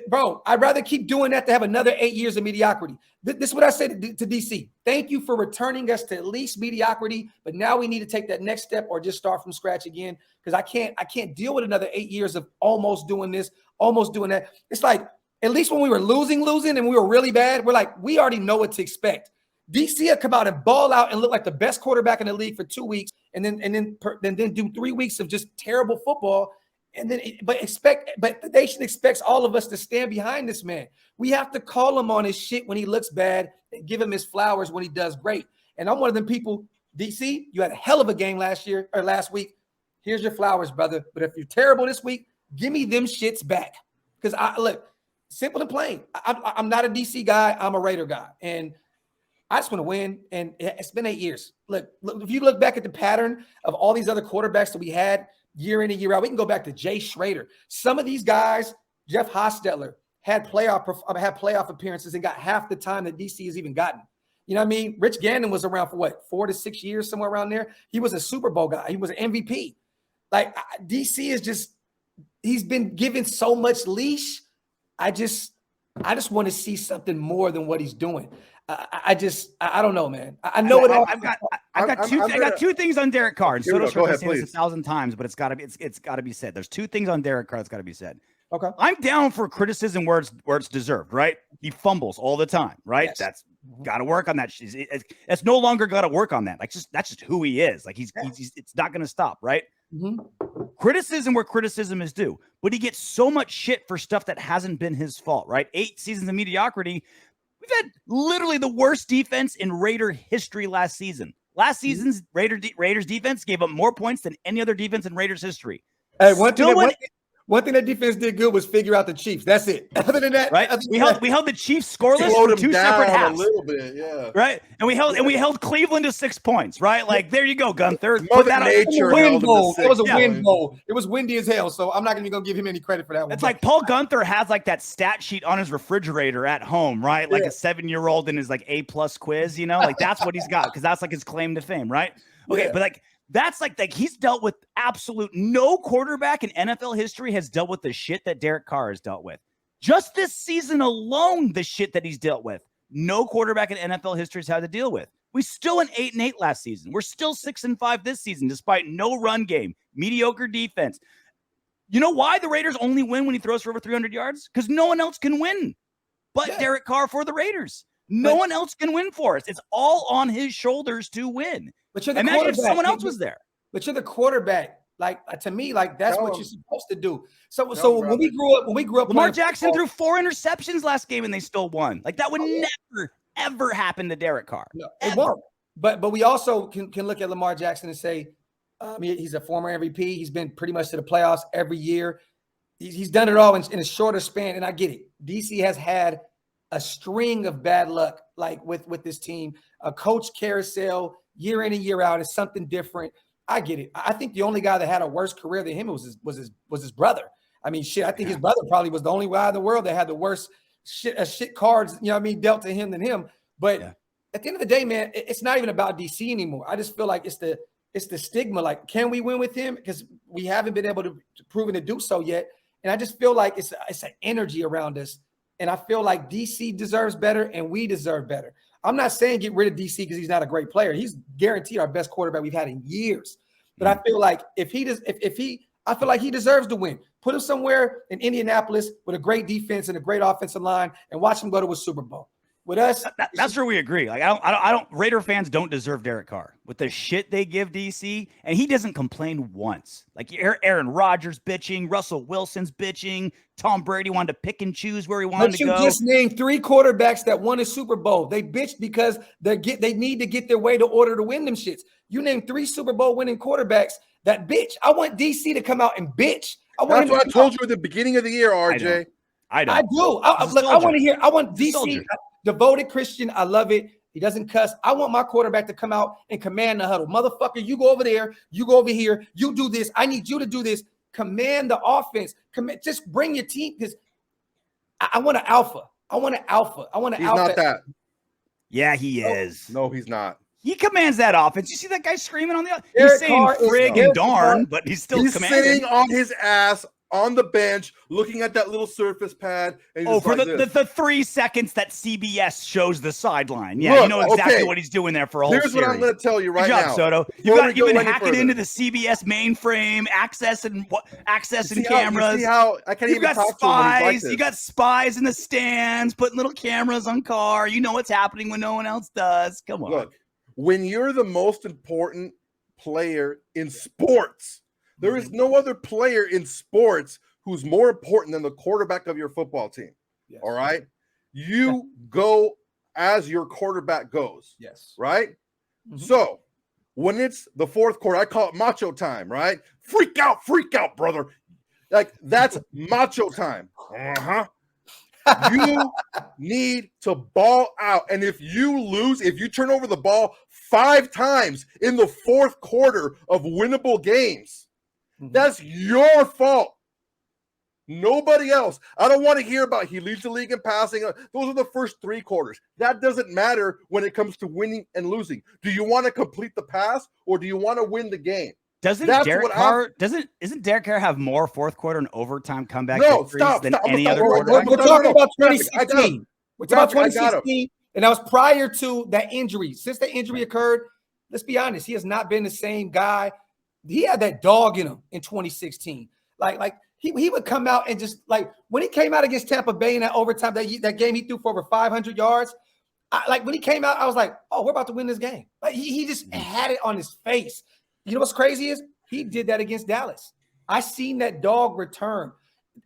bro. I'd rather keep doing that to have another 8 years of mediocrity. This is what I said to DC. Thank you for returning us to at least mediocrity, but now we need to take that next step or just start from scratch again. Because I can't deal with another 8 years of almost doing this, almost doing that. It's like at least when we were losing, and we were really bad, we're like, we already know what to expect. DC had come out and ball out and look like the best quarterback in the league for 2 weeks, and then do 3 weeks of just terrible football, but the nation expects all of us to stand behind this man. We have to call him on his shit when he looks bad and give him his flowers when he does great. And I'm one of them people. DC, you had a hell of a game last week. Here's your flowers, brother. But if you're terrible this week, give me them shits back. Because look, simple and plain. I'm not a DC guy. I'm a Raider guy, and I just want to win, and it's been 8 years. Look, if you look back at the pattern of all these other quarterbacks that we had year in and year out, we can go back to Jay Schrader. Some of these guys, Jeff Hostetler, had playoff appearances and got half the time that DC has even gotten. You know what I mean? Rich Gannon was around for what, 4 to 6 years, somewhere around there. He was a Super Bowl guy. He was an MVP. Like DC is just, he's been given so much leash. I just want to see something more than what he's doing. I don't know, man. I know it all. I've got two things on Derek Carr. And Go ahead, I've seen this please. 1,000 times, but it's got to be said. There's 2 things on Derek Carr that's got to be said. Okay. I'm down for criticism where it's deserved, right? He fumbles all the time, right? Yes. That's got to work on that. It's no longer got to work on that. Like that's just who he is. Like he's it's not going to stop, right? Mm-hmm. Criticism where criticism is due, but he gets so much shit for stuff that hasn't been his fault, right? 8 seasons of mediocrity. We've had literally the worst defense in Raider history last season. Last season's Raiders defense gave up more points than any other defense in Raiders history. Hey, one thing that defense did good was figure out the Chiefs. That's it. Other than that, right? We held the Chiefs scoreless Slowed for him 2 down separate halves. a little bit, yeah. Right, and we held Cleveland to 6 points. Right, like there you go, Gunther. Mother Nature held him to 6 It was a points. wind bowl. It was windy as hell, so I'm not gonna give him any credit for that one. It's like Paul Gunther has like that stat sheet on his refrigerator at home, right? Like a 7-year-old in his like A+ quiz, you know, like that's what he's got because that's like his claim to fame, right? Okay, but like. That's like he's dealt with absolute no quarterback in NFL history has dealt with the shit that Derek Carr has dealt with. Just this season alone, the shit that he's dealt with. No quarterback in NFL history has had to deal with. We still went 8-8 last season. We're still 6-5 this season, despite no run game, mediocre defense. You know why the Raiders only win when he throws for over 300 yards? Because no one else can win but Derek Carr for the Raiders. No one else can win for us. It's all on his shoulders to win. But you're the Imagine quarterback. if someone else was there. But you're the quarterback. Like to me, like that's what you're supposed to do. So when we grew up, Lamar Jackson threw 4 interceptions last game and they still won. Like that would never ever happen to Derek Carr. No, it won't. But we also can look at Lamar Jackson and say he's a former MVP. He's been pretty much to the playoffs every year. He's done it all in a shorter span, and I get it. DC has had a string of bad luck, like with this team, a coach carousel year in and year out is something different. I get it. I think the only guy that had a worse career than him was his brother. I mean, shit. I think his brother probably was the only guy in the world that had the worst shit cards, you know what I mean, dealt to him than him. But at the end of the day, man, it's not even about DC anymore. I just feel like it's the stigma. Like, can we win with him? Because we haven't been able to prove to do so yet. And I just feel like it's an energy around us. And I feel like DC deserves better and we deserve better. I'm not saying get rid of DC because he's not a great player. He's guaranteed our best quarterback we've had in years. But I feel like I feel like he deserves to win. Put him somewhere in Indianapolis with a great defense and a great offensive line and watch him go to a Super Bowl. With us, That's where we agree. Like I don't. Raider fans don't deserve Derek Carr with the shit they give DC, and he doesn't complain once. Like Aaron Rodgers bitching, Russell Wilson's bitching, Tom Brady wanted to pick and choose where he wanted to go. But you just named 3 quarterbacks that won a Super Bowl. They bitched because they need to get their way to order to win them shits. You named 3 Super Bowl winning quarterbacks that bitch. I want DC to come out and bitch. That's what I told you at the beginning of the year, RJ. I do. I want to hear. I want DC. Devoted Christian. I love it. He doesn't cuss. I want my quarterback to come out and command the huddle. Motherfucker, you go over there. You go over here. You do this. I need you to do this. Command the offense. Just bring your team. Because I want an alpha. I want an alpha. He's not that. Yeah, he is. No, he's not. He commands that offense. You see that guy screaming on the. Derek He's saying Carr frig and darn, but he's still commanding. Sitting on his ass on the bench, looking at that little surface pad. And for the 3 seconds that CBS shows the sideline. Yeah, you know exactly what he's doing there for a whole Here's series. what I'm going to tell you right Good job, now. Soto. You've been hacking into the CBS mainframe, accessing cameras. You see how I can't You've even got talk to him when he's like spies. this. You got spies in the stands, putting little cameras on Carr. You know what's happening when no one else does. Come on. Look, when you're the most important player in sports, there is no other player in sports who's more important than the quarterback of your football team. Yes. All right. You go as your quarterback goes. Yes. Right. Mm-hmm. So when it's the fourth quarter, I call it macho time, right? Freak out, brother. Like that's macho time. You need to ball out. And if you lose, if you turn over the ball 5 times in the fourth quarter of winnable games, that's your fault. Nobody else. I don't want to hear about he leads the league in passing. Those are the first 3 quarters. That doesn't matter when it comes to winning and losing. Do you want to complete the pass or do you want to win the game? Isn't Derek Carr have more fourth quarter and overtime comeback victories than any other quarterback? We're talking about 2016. We're talking about 2016, and that was prior to that injury. Since that injury occurred, let's be honest, he has not been the same guy. He had that dog in him in 2016. Like he would come out and just like when he came out against Tampa Bay in that overtime, that game he threw for over 500 yards. When he came out, I was like, oh, we're about to win this game. Like he just had it on his face. You know what's crazy is he did that against Dallas. I seen that dog return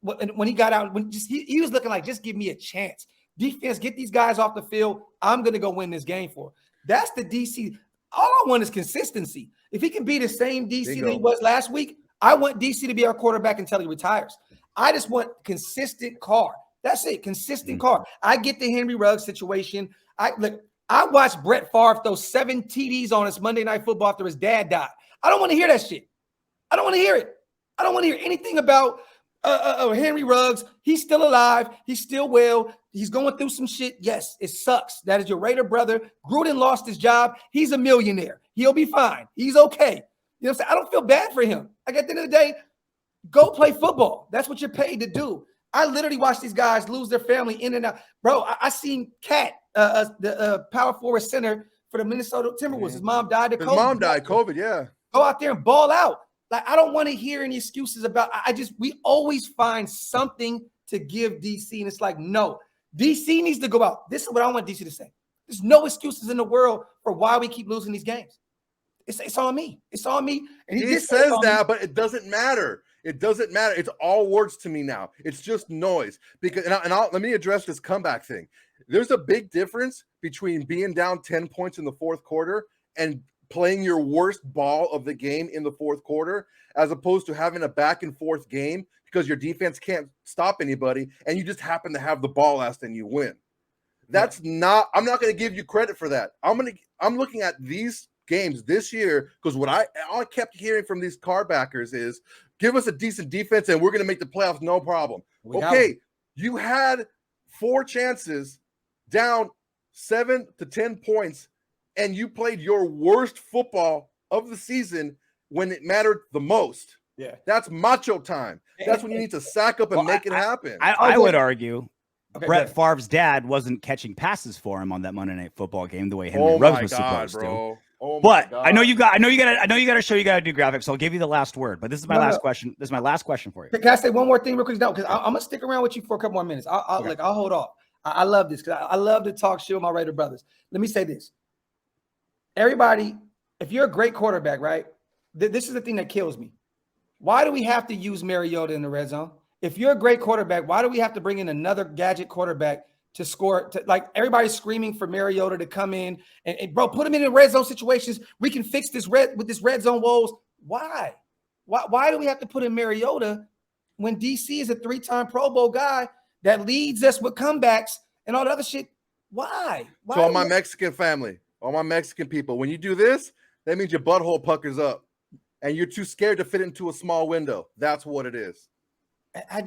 when he got out. He was looking like, just give me a chance. Defense, get these guys off the field. I'm going to go win this game for him. That's the DC. All I want is consistency. If he can be the same DC that he was last week, I want DC to be our quarterback until he retires. I just want consistent Carr. That's it, consistent Carr. I get the Henry Ruggs situation. I watched Brett Favre throw 7 TDs on us Monday Night Football after his dad died. I don't want to hear that shit. I don't want to hear it. I don't want to hear anything about Henry Ruggs. He's still alive. He's still well. He's going through some shit. Yes, it sucks. That is your Raider brother. Gruden lost his job. He's a millionaire. He'll be fine. He's okay. You know what I'm saying? I don't feel bad for him. Like at the end of the day, go play football. That's what you're paid to do. I literally watched these guys lose their family in and out. Bro, I seen Cat, the power forward center for the Minnesota Timberwolves. His mom died of COVID. His mom died COVID, yeah. Go out there and ball out. Like, I don't want to hear any excuses about we always find something to give DC. And it's like, no, DC needs to go out. This is what I want DC to say. There's no excuses in the world for why we keep losing these games. It's on me. It's on me. And he says that, but it doesn't matter. It doesn't matter. It's all words to me now. It's just noise. Because let me address this comeback thing. There's a big difference between being down 10 points in the fourth quarter and playing your worst ball of the game in the fourth quarter, as opposed to having a back and forth game because your defense can't stop anybody and you just happen to have the ball last and you win. I'm not going to give you credit for that. I'm looking at these games this year because all I kept hearing from these car backers is give us a decent defense and we're going to make the playoffs, no problem. Okay, you had 4 chances down 7 to 10 points and you played your worst football of the season when it mattered the most. Yeah, that's macho time. That's when you need to sack up and make it happen. I would argue Brett Favre's dad wasn't catching passes for him on that Monday Night Football game the way Henry Ruggs was supposed to. But I know you got to show you got to do graphics. So I'll give you the last word. But this is my last question. This is my last question for you. Can I say one more thing real quick? No, because I'm gonna stick around with you for a couple more minutes. I'll hold off. I love this because I love to talk shit with my Raider brothers. Let me say this. Everybody, if you're a great quarterback, right? This is the thing that kills me. Why do we have to use Mariota in the red zone? If you're a great quarterback, why do we have to bring in another gadget quarterback to score? Like everybody's screaming for Mariota to come in and bro, put him in the red zone situations. We can fix this red zone woes. Why? Why do we have to put in Mariota when DC is a 3-time Pro Bowl guy that leads us with comebacks and all the other shit? Why? To all my Mexican family, all my Mexican people, when you do this, that means your butthole puckers up and you're too scared to fit into a small window. That's what it is.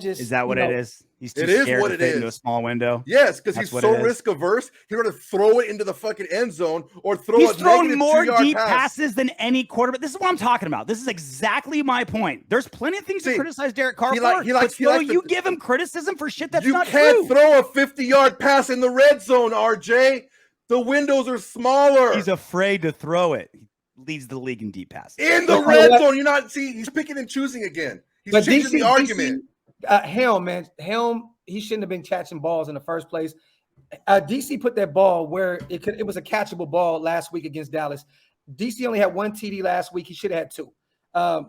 Is that what it is? He's too scared to fit into a small window. Yes, because he's so risk averse. He'd rather throw it into the fucking end zone or throw He's a thrown more deep pass. passes than any quarterback. This is what I'm talking about. This is exactly my point. There's plenty of things to criticize Derek Carr for. You give him criticism for shit that's not true. You can't throw a 50-yard pass in the red zone, RJ. The windows are smaller. He's afraid to throw it. He leads the league in deep passes. In the red zone, you're not. See, he's picking and choosing again. He's changing the argument. Helm, he shouldn't have been catching balls in the first place. DC put that ball where it was a catchable ball last week against Dallas. DC only had 1 TD last week. He should have had 2.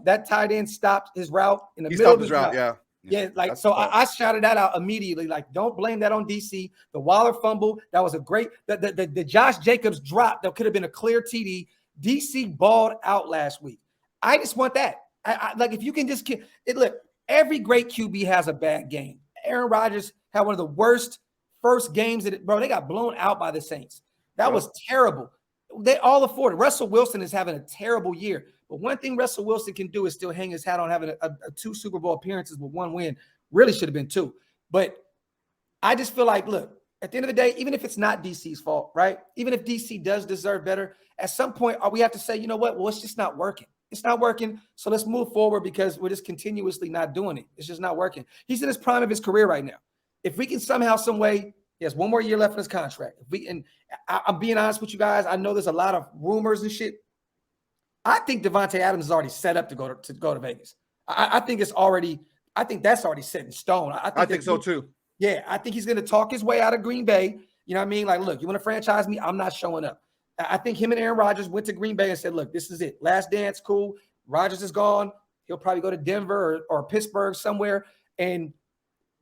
That tight end stopped his route in the middle of his route. Yeah. Like, so I shouted that out immediately. Like, don't blame that on DC. The Waller fumble, that was a great, the Josh Jacobs drop, that could have been a clear TD. DC balled out last week. I just want that. Like, if you can just look, every great QB has a bad game. Aaron Rodgers had one of the worst first games they got blown out by the Saints. That was terrible. They all afford it. Russell Wilson is having a terrible year. But one thing Russell Wilson can do is still hang his hat on having a 2 Super Bowl appearances with 1 win. Really should have been 2. But I just feel like, look, at the end of the day, even if it's not DC's fault, right? Even if DC does deserve better, at some point we have to say, you know what? Well, it's just not working. It's not working, so let's move forward because we're just continuously not doing it. It's just not working. He's in his prime of his career right now. If we can somehow, some way, he has 1 more year left in his contract. I'm being honest with you guys. I know there's a lot of rumors and shit. I think Davante Adams is already set up to go to Vegas. I think that's already set in stone. I think so too. Yeah, I think he's going to talk his way out of Green Bay. You know what I mean? Like, look, you want to franchise me? I'm not showing up. I think him and Aaron Rodgers went to Green Bay and said, look, this is it. Last dance, cool. Rodgers is gone. He'll probably go to Denver or Pittsburgh somewhere. And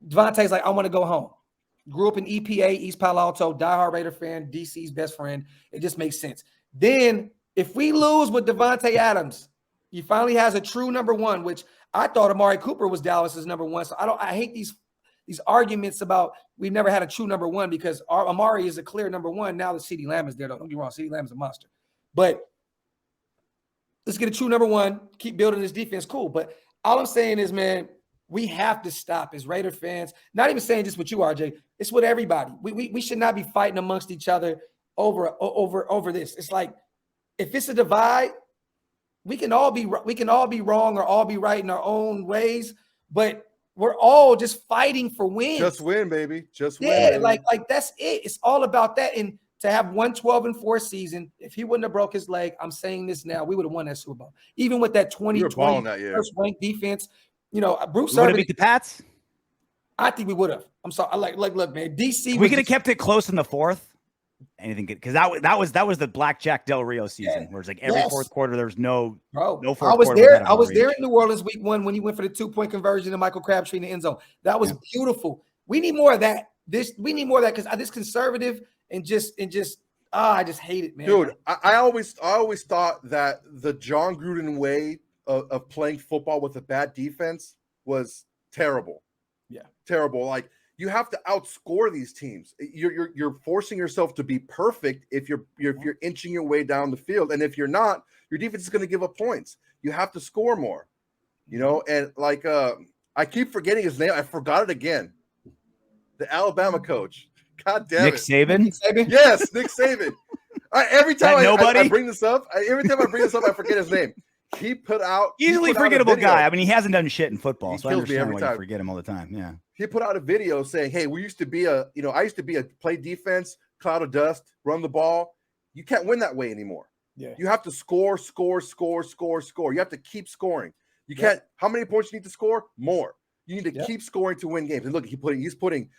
Davante's like, I want to go home. Grew up in EPA, East Palo Alto, diehard Raider fan, DC's best friend. It just makes sense. Then if we lose with Davante Adams, he finally has a true number 1, which I thought Amari Cooper was Dallas's number 1. So I hate these arguments about we've never had a true number 1 because Amari is a clear number 1. Now that CeeDee Lamb is there, don't get me wrong, CeeDee Lamb is a monster. But let's get a true number 1, keep building this defense, cool. But all I'm saying is, man, we have to stop as Raider fans, not even saying just with you, RJ, it's with everybody. We should not be fighting amongst each other over this. It's like, if it's a divide, we can all be wrong or all be right in our own ways, but we're all just fighting for wins. Just win, baby. Just win. Yeah, baby. like that's it. It's all about that. And to have 1-12-4 season, if he wouldn't have broke his leg, I'm saying this now, we would have won that Super Bowl. Even with that 2020 first ranked defense, you know, Bruce would have beat the Pats. I think we would have. I'm sorry. I like look, man. DC. We could have kept it close in the 4th. Anything good? Because that was the Blackjack Del Rio season, where it's like every 4th quarter there's no fourth quarter. I was there in New Orleans week 1 when he went for the 2-point conversion to Michael Crabtree in the end zone. That was beautiful. We need more of that. We need more of that because this conservative and I just hate it, man. Dude, I always thought that the John Gruden way of playing football with a bad defense was terrible. Yeah, terrible. Like, you have to outscore these teams. You're forcing yourself to be perfect if you're inching your way down the field, and if you're not, your defense is going to give up points. You have to score more, you know. And like I keep forgetting his name. I forgot it again. The Alabama coach. God damn Nick it, Saban. Yes, Nick Saban. Every time I bring this up, I forget his name. He put out easily forgettable guy. I mean, he hasn't done shit in football, so I understand why you forget him all the time. Yeah. He put out a video saying, "Hey, I used to be a play defense, cloud of dust, run the ball. You can't win that way anymore. Yeah. You have to score. You have to keep scoring. You can't. How many points you need to score? More. You need to keep scoring to win games. And look, he's putting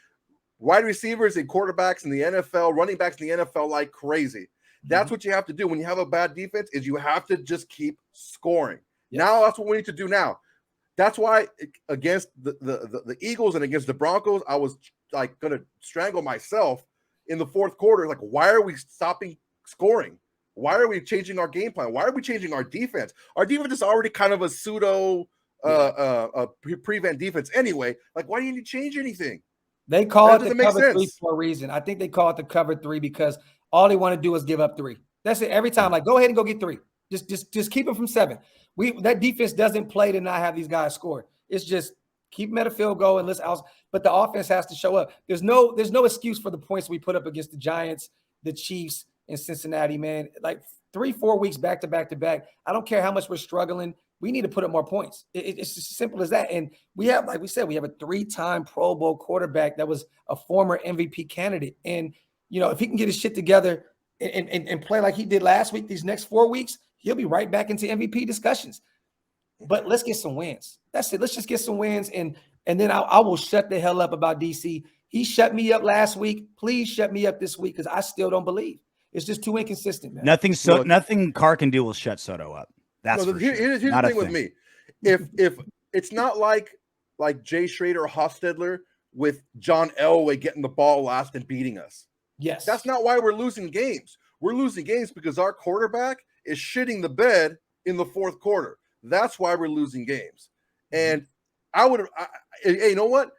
wide receivers and quarterbacks in the NFL, running backs in the NFL like crazy. That's what you have to do when you have a bad defense is you have to just keep scoring. Yes. Now that's what we need to do now. That's why against the Eagles and against the Broncos, I was like going to strangle myself in the fourth quarter. Like, why are we stopping scoring? Why are we changing our game plan? Why are we changing our defense? Our defense is already kind of a pseudo prevent defense anyway. Like, why do you need to change anything? They call it the cover 3 for a reason. I think they call it the cover 3 because all they want to do is give up 3. That's it. Every time, like, go ahead and go get 3. Just keep them from 7. That defense doesn't play to not have these guys score. It's just keep them at a field goal and let's out. But the offense has to show up. There's no excuse for the points we put up against the Giants, the Chiefs, and Cincinnati, man. Like 3-4 weeks back to back to back. I don't care how much we're struggling. We need to put up more points. It's as simple as that. And we have, like we said, we have a 3-time Pro Bowl quarterback that was a former MVP candidate. And, you know, if he can get his shit together and play like he did last week, these next 4 weeks, he'll be right back into MVP discussions. But let's get some wins. That's it. Let's just get some wins. And then I will shut the hell up about DC. He shut me up last week. Please shut me up this week because I still don't believe. It's just too inconsistent, man. Nothing Carr can do will shut Soto up. That's here's the thing with me. If it's not like Jay Schrader or Hostetler with John Elway getting the ball last and beating us. Yes. That's not why we're losing games. We're losing games because our quarterback is shitting the bed in the fourth quarter. That's why we're losing games. And hey, you know what?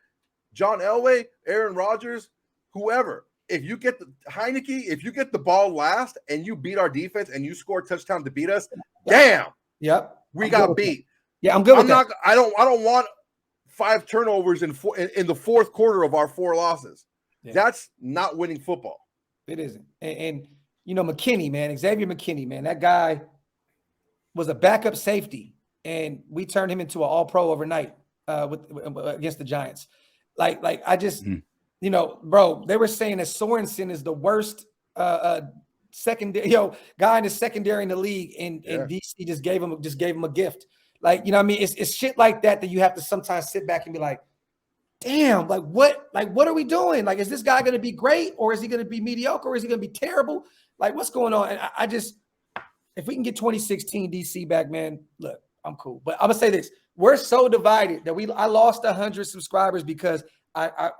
John Elway, Aaron Rodgers, whoever, if you get if you get the ball last and you beat our defense and you score a touchdown to beat us, damn. Yep. We got beat. Yeah, I'm good with that. I don't want 5 turnovers in the fourth quarter of our 4 losses. Yeah. That's not winning football. It isn't. And you know, McKinney, man, Xavier McKinney, man, that guy was a backup safety, and we turned him into an all-pro overnight against the Giants. Like I just, you know, bro, they were saying that Sorensen is the worst secondary, guy in the secondary in the league, and DC just gave him a gift. Like, you know what I mean? It's shit like that you have to sometimes sit back and be like, damn, what are we doing? Like, is this guy going to be great, or is he going to be mediocre, or is he going to be terrible? Like, what's going on? And I just, if we can get 2016 DC back, man, look, I'm cool. But I'm gonna say this: we're so divided that I lost 100 subscribers because I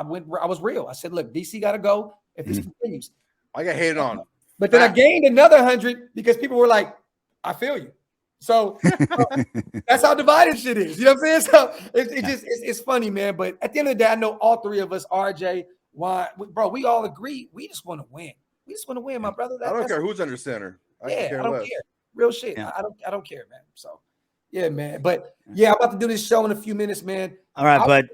was real. I said, look, DC got to go if this continues. I got hated on, but then I gained another 100 because people were like, I feel you. So that's how divided shit is. You know what I'm saying? So it's funny, man. But at the end of the day, I know all 3 of us, RJ, bro, we all agree. We just want to win. We just want to win, my brother. I don't care who's under center. I don't care. Real shit. Yeah. I don't care, man. So yeah, man. But yeah, I'm about to do this show in a few minutes, man. All right, bud.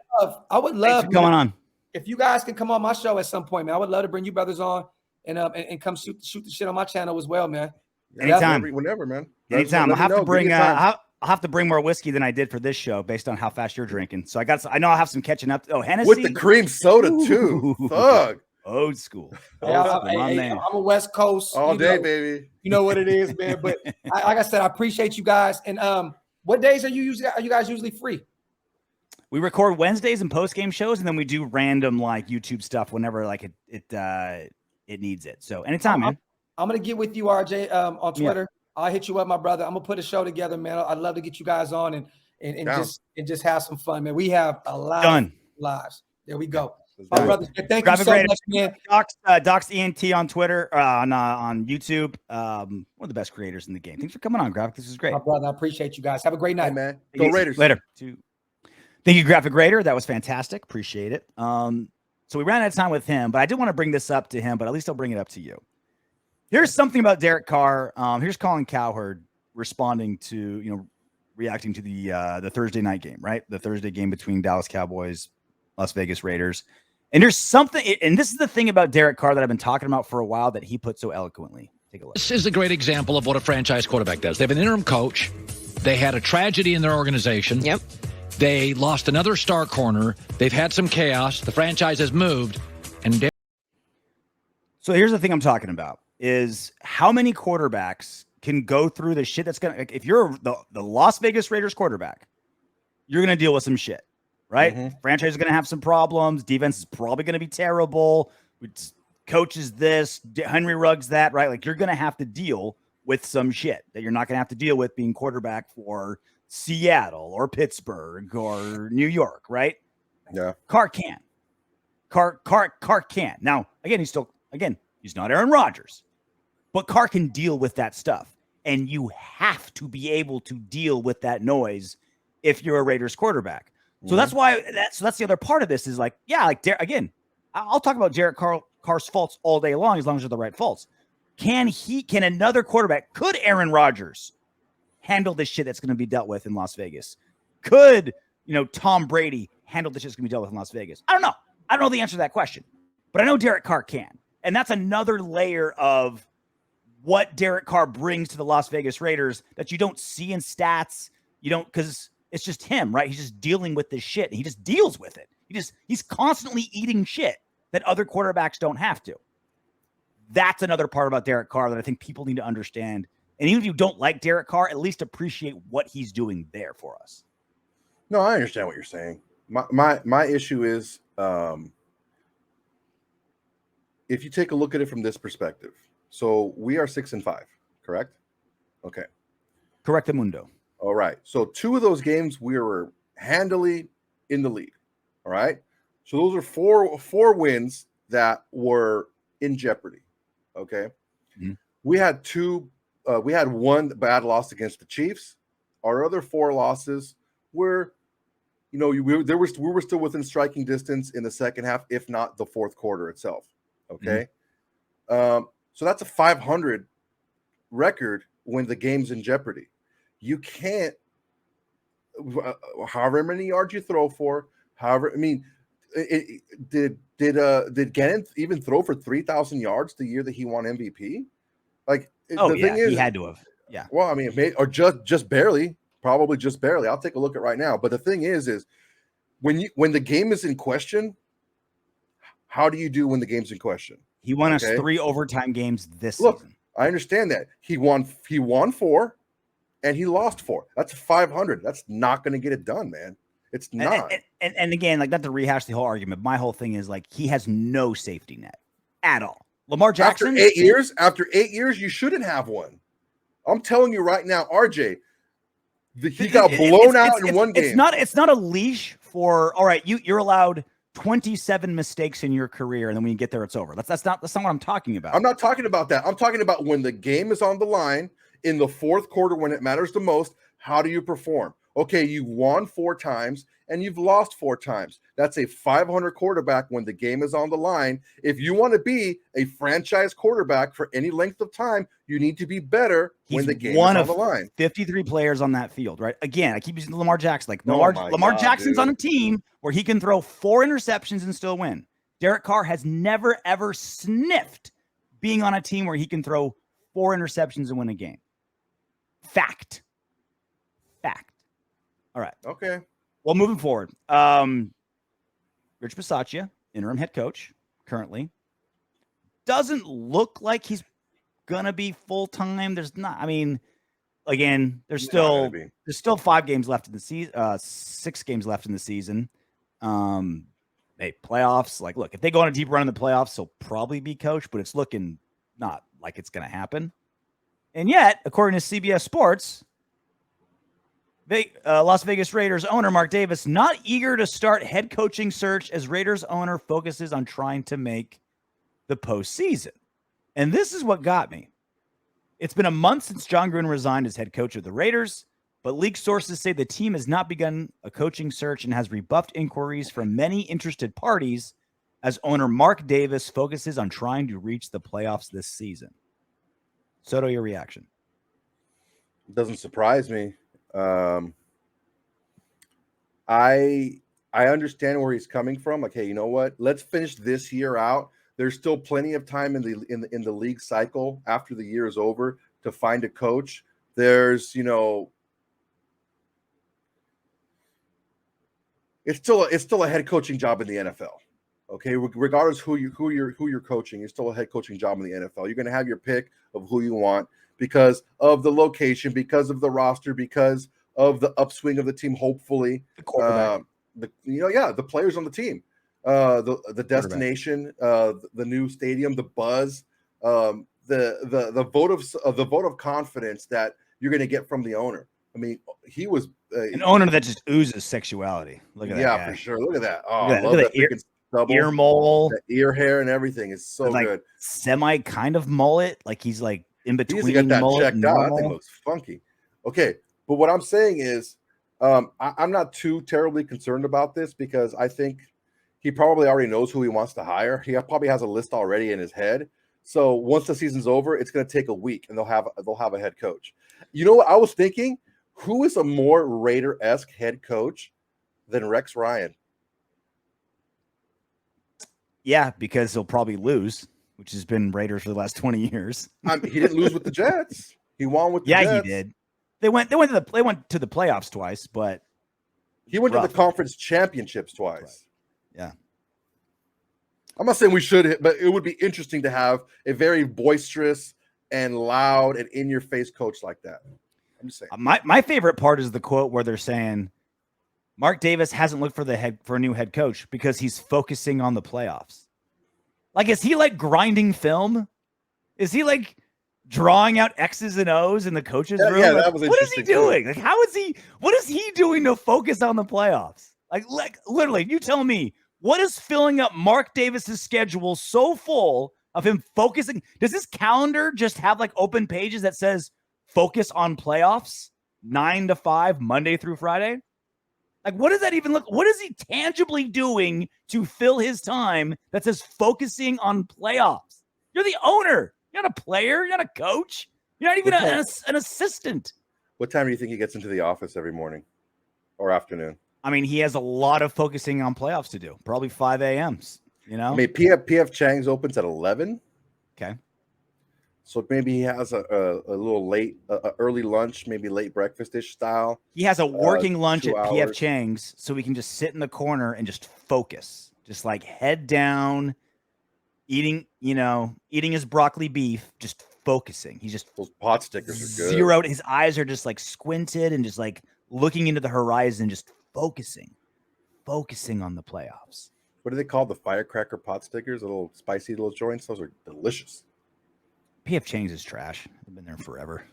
I would love going on. If you guys can come on my show at some point, man, I would love to bring you brothers on and come shoot the shit on my channel as well, man. Anytime. Whenever, man. Anytime. I'll have to bring more whiskey than I did for this show based on how fast you're drinking. So I know I'll have some catching up. Oh, Hennessy with the cream soda too. Fuck. Old school. I'm a West Coast all day, baby. You know what it is, man. But like I said, I appreciate you guys. And what days are you guys usually free? We record Wednesdays and post game shows, and then we do random like YouTube stuff whenever like it needs it. So anytime, man. I'm gonna get with you, RJ, on Twitter. Yeah. I'll hit you up, my brother. I'm gonna put a show together, man. I'd love to get you guys on and just have some fun, man. We have a lot of lives. There we go. My brother, thank you so much, man. Docs ENT on Twitter, on YouTube. One of the best creators in the game. Thanks for coming on, Graphk. This is great. My brother, I appreciate you guys. Have a great night, man. Go Raiders. Later. Thank you, Graphk Raider. That was fantastic. Appreciate it. So we ran out of time with him, but I did want to bring this up to him, but at least I'll bring it up to you. Here's something about Derek Carr. Here's Colin Cowherd responding to, reacting to the Thursday night game, right? The Thursday game between Dallas Cowboys, Las Vegas Raiders. And there's something, and this is the thing about Derek Carr that I've been talking about for a while that he put so eloquently. Take a look. This is a great example of what a franchise quarterback does. They have an interim coach. They had a tragedy in their organization. Yep. They lost another star corner. They've had some chaos. The franchise has moved. And so here's the thing I'm talking about is how many quarterbacks can go through the shit that's going to, if you're the Las Vegas Raiders quarterback, you're going to deal with some shit. right? Mhm. Franchise is going to have some problems. Defense is probably going to be terrible. Coaches this, Henry Ruggs that, right? Like you're going to have to deal with some shit that you're not going to have to deal with being quarterback for Seattle or Pittsburgh or New York, right? Yeah. Carr can. Carr can. Now, again, he's not Aaron Rodgers, but Carr can deal with that stuff. And you have to be able to deal with that noise if you're a Raiders quarterback. So that's why that's the other part of this is like, yeah, like again, I'll talk about Derek Carr's faults all day long as long as they're the right faults. Can another quarterback, could Aaron Rodgers handle this shit that's going to be dealt with in Las Vegas? Could, Tom Brady handle this shit that's going to be dealt with in Las Vegas? I don't know. I don't know the answer to that question, but I know Derek Carr can. And that's another layer of what Derek Carr brings to the Las Vegas Raiders that you don't see in stats. You don't, because it's just him, right? He's just dealing with this shit. And he just deals with it. He's constantly eating shit that other quarterbacks don't have to. That's another part about Derek Carr that I think people need to understand. And even if you don't like Derek Carr, at least appreciate what he's doing there for us. No, I understand what you're saying. My issue is, if you take a look at it from this perspective, so we are 6-5, correct? Okay. Correctamundo. All right. So 2 of those games we were handily in the lead. All right. So those are four wins that were in jeopardy. Okay. Mm-hmm. We had one bad loss against the Chiefs. Our other 4 losses were, we were still within striking distance in the second half, if not the fourth quarter itself. Okay. Mm-hmm. So that's a 500 record when the game's in jeopardy. You can't, however many yards you throw for, did Gannon even throw for 3,000 yards the year that he won MVP? Like, the thing is, he had to have. Yeah. Well, I mean, or just barely, probably just barely. I'll take a look at right now. But the thing is when the game is in question, how do you do when the game's in question? He won us 3 overtime games this season. I understand that. He won 4 and he lost 4. That's 500. That's not going to get it done, man. It's not. And again, like, not to rehash the whole argument, my whole thing is like he has no safety net at all. Lamar Jackson. After 8 years, you shouldn't have one. I'm telling you right now, RJ, he got blown out in one game. It's not a leash for, all right, you're allowed 27 mistakes in your career, and then when you get there, it's over. That's not what I'm talking about. I'm not talking about that. I'm talking about when the game is on the line in the fourth quarter, when it matters the most. How do you perform? Okay, you won 4 times and you've lost 4 times. That's a 500 quarterback when the game is on the line. If you want to be a franchise quarterback for any length of time, you need to be better when the game is on the line. 53 players on that field, right? Again, I keep using Lamar Jackson. Like Lamar Jackson's on a team where he can throw 4 interceptions and still win. Derek Carr has never, ever sniffed being on a team where he can throw 4 interceptions and win a game. Fact. All right. Okay. Well, moving forward, Rich Bisaccia, interim head coach, currently doesn't look like he's gonna be full time. There's not. I mean, again, there's still 5 games left in the season. 6 games left in the season. Hey, playoffs. Like, look, if they go on a deep run in the playoffs, he'll probably be coach, but it's looking not like it's gonna happen. And yet, according to CBS Sports, Las Vegas Raiders owner Mark Davis not eager to start head coaching search as Raiders owner focuses on trying to make the postseason. And this is what got me. It's been a month since John Gruden resigned as head coach of the Raiders, but league sources say the team has not begun a coaching search and has rebuffed inquiries from many interested parties as owner Mark Davis focuses on trying to reach the playoffs this season. Soto, your reaction? It doesn't surprise me. I understand where he's coming from. Like, hey, you know what? Let's finish this year out. There's still plenty of time in the league cycle after the year is over to find a coach. There's, it's still a head coaching job in the NFL. Okay, regardless who you're coaching, it's still a head coaching job in the NFL. You're going to have your pick of who you want because of the location, because of the roster, because of the upswing of the team. Hopefully, the quarterback. the players on the team, the destination, the new stadium, the buzz, the vote of confidence that you're going to get from the owner. I mean, he was an owner that just oozes sexuality. Look at that guy. for sure. Look at that. Oh, Look I love that freaking stubble, ear mole, that ear hair, and everything is so like good. Semi kind of mullet, like he's like in between. He's got that mullet checked and out. normal. That thing looks funky. Okay, but what I'm saying is, I'm not too terribly concerned about this because I think he probably already knows who he wants to hire. He probably has a list already in his head. So once the season's over, it's going to take a week, and they'll have a head coach. You know what I was thinking? Who is a more Raider-esque head coach than Rex Ryan? Yeah, because he'll probably lose, which has been Raiders for the last 20 years. He didn't lose with the Jets. He won with the Jets. Yeah, he did. They went to the playoffs twice, but he went to the conference championships twice. Right. Yeah. I'm not saying we should, but it would be interesting to have a very boisterous and loud and in-your-face coach like that. I'm just saying. My favorite part is the quote where they're saying Mark Davis hasn't looked for a new head coach because he's focusing on the playoffs. Like, is he like grinding film? Is he like drawing out X's and O's in the coach's room? Yeah, like, that was what is he interesting doing? Like, what is he doing to focus on the playoffs? Like literally, you tell me, what is filling up Mark Davis's schedule so full of him focusing? Does his calendar just have like open pages that says focus on playoffs 9 to 5, Monday through Friday? Like, what does that even look? What is he tangibly doing to fill his time that says focusing on playoffs? You're the owner. You're not a player. You're not a coach. You're not even an assistant. What time do you think he gets into the office every morning or afternoon? I mean, he has a lot of focusing on playoffs to do. Probably 5 a.m.s, you know? I mean, PF Chang's opens at 11. Okay. So maybe he has a little late, early lunch, maybe late breakfast-ish style. He has a working lunch at PF hours. Chang's, so we can just sit in the corner and just focus. Just like head down, eating his broccoli beef, just focusing. He's just those pot stickers are good. Zeroed. His eyes are just like squinted and just like looking into the horizon, just focusing on the playoffs. What do they call the firecracker pot stickers? Little spicy little joints. Those are delicious. PF Chang's is trash. I've been there forever.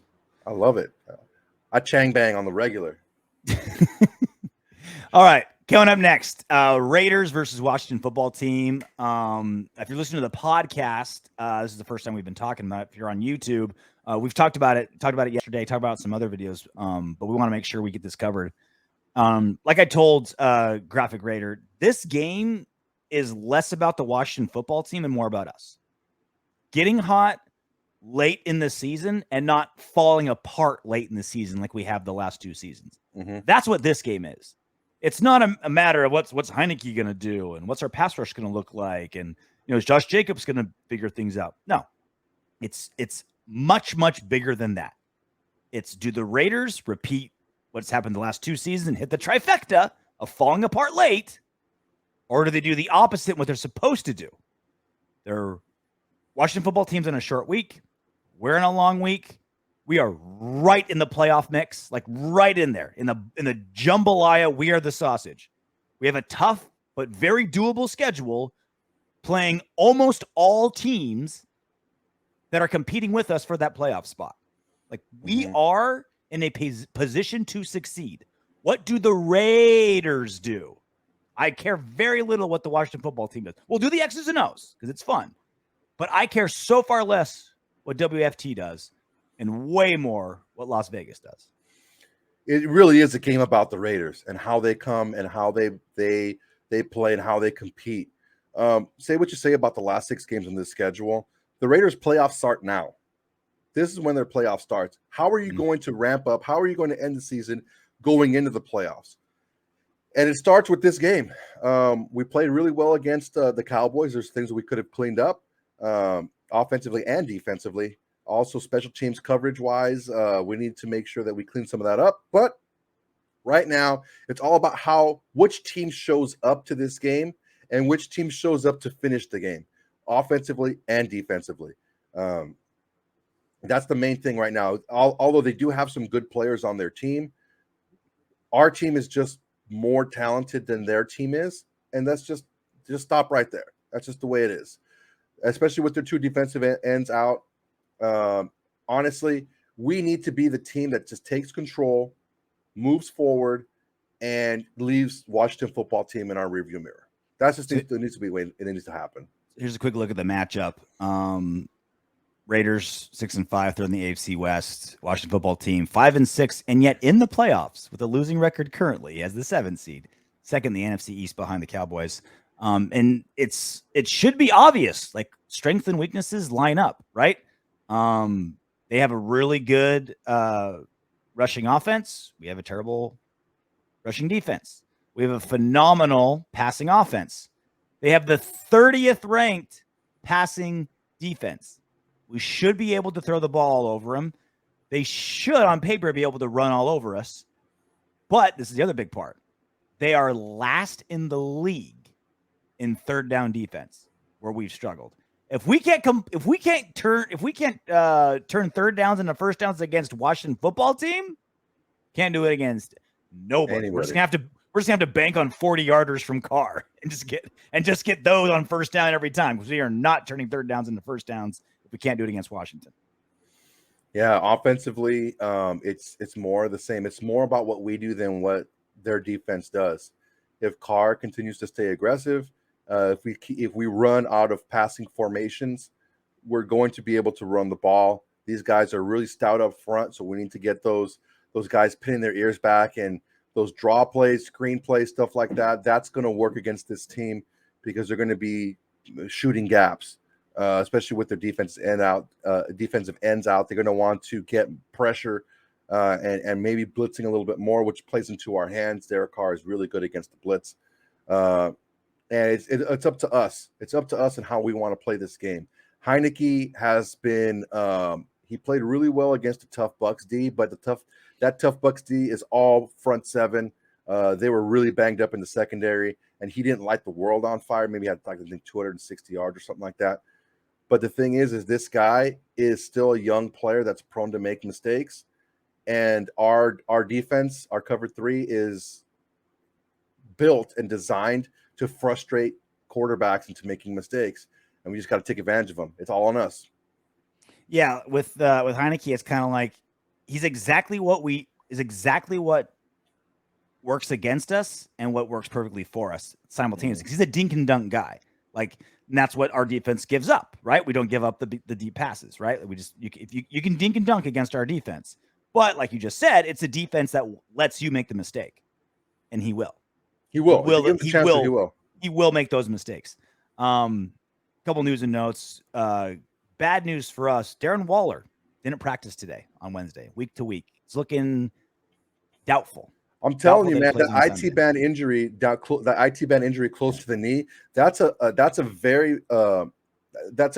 I love it. I Chang bang on the regular. All right. Coming up next, Raiders versus Washington football team. If you're listening to the podcast, this is the first time we've been talking about it. If you're on YouTube, we've talked about it yesterday, talked about some other videos, but we want to make sure we get this covered. Like I told Graphk Raider, this game is less about the Washington football team and more about us getting hot late in the season and not falling apart late in the season like we have the last two seasons. Mm-hmm. That's what this game is. It's not a matter of what's Heineke going to do and what's our pass rush going to look like, and is Josh Jacobs going to figure things out? No, it's much bigger than that. It's, do the Raiders repeat what's happened the last two seasons and hit the trifecta of falling apart late, or do they do the opposite, what they're supposed to do? Their Washington football team's on a short week. We're in a long week. We are right in the playoff mix, like right in there, in the jambalaya. We are the sausage. We have a tough but very doable schedule, playing almost all teams that are competing with us for that playoff spot. Like, we are in a position to succeed. What do the Raiders do? I care very little what the Washington football team does. We'll do the X's and O's because it's fun, but I care so far less what WFT does and way more what Las Vegas does. It really is a game about the Raiders and how they come and how they play and how they compete. Say what you say about the last 6 games on this schedule. The Raiders' playoffs start now. This is when their playoff starts. How are you going to ramp up? How are you going to end the season going into the playoffs? And it starts with this game. We played really well against the Cowboys. There's things that we could have cleaned up offensively and defensively. Also, special teams coverage-wise, we need to make sure that we clean some of that up. But right now, it's all about which team shows up to this game and which team shows up to finish the game, offensively and defensively. That's the main thing right now. Although they do have some good players on their team, our team is just more talented than their team is, and that's just stop right there. That's just the way it is, especially with their two defensive ends out. Honestly, we need to be the team that just takes control, moves forward, and leaves Washington football team in our rearview mirror. That's just it needs to be the way it needs to happen. Here's a quick look at the matchup. Raiders 6-5, third in the AFC West. Washington football team 5-6, and yet in the playoffs with a losing record currently as the 7th seed, second in the NFC East behind the Cowboys. And it should be obvious, like strengths and weaknesses line up, right? They have a really good rushing offense. We have a terrible rushing defense. We have a phenomenal passing offense. They have the 30th ranked passing defense. We should be able to throw the ball all over them. They should, on paper, be able to run all over us. But this is the other big part. They are last in the league in third down defense, where we've struggled. If we can't turn third downs into first downs against Washington football team, can't do it against nobody. Anybody. We're just gonna have to bank on 40-yarders from Carr and just get those on first down every time, because we are not turning third downs into first downs if we can't do it against Washington. Yeah, offensively, it's more the same. It's more about what we do than what their defense does. If Carr continues to stay aggressive, if we run out of passing formations, we're going to be able to run the ball. These guys are really stout up front, so we need to get those guys pinning their ears back, and those draw plays, screen plays, stuff like that. That's going to work against this team because they're going to be shooting gaps, especially with their defensive ends out. They're going to want to get pressure and maybe blitzing a little bit more, which plays into our hands. Derek Carr is really good against the blitz. And it's up to us. It's up to us and how we want to play this game. Heineke has been he played really well against the tough Bucs D, but that tough Bucs D is all front seven. They were really banged up in the secondary, and he didn't light the world on fire. Maybe had I think 260 yards or something like that. But the thing is this guy is still a young player that's prone to make mistakes, and our defense, our cover three, is built and designed to frustrate quarterbacks into making mistakes, and we just got to take advantage of them. It's all on us. Yeah, with Heineke, it's kind of like he's exactly what works against us and what works perfectly for us simultaneously. He's a dink and dunk guy, and that's what our defense gives up, right? We don't give up the deep passes, right? We just you can dink and dunk against our defense, but like you just said, it's a defense that lets you make the mistake, and he will. He will make those mistakes. Couple news and notes. Bad news for us. Darren Waller didn't practice today on Wednesday, week to week. It's looking doubtful. I'm telling you, man, the IT band injury, close to the knee, that's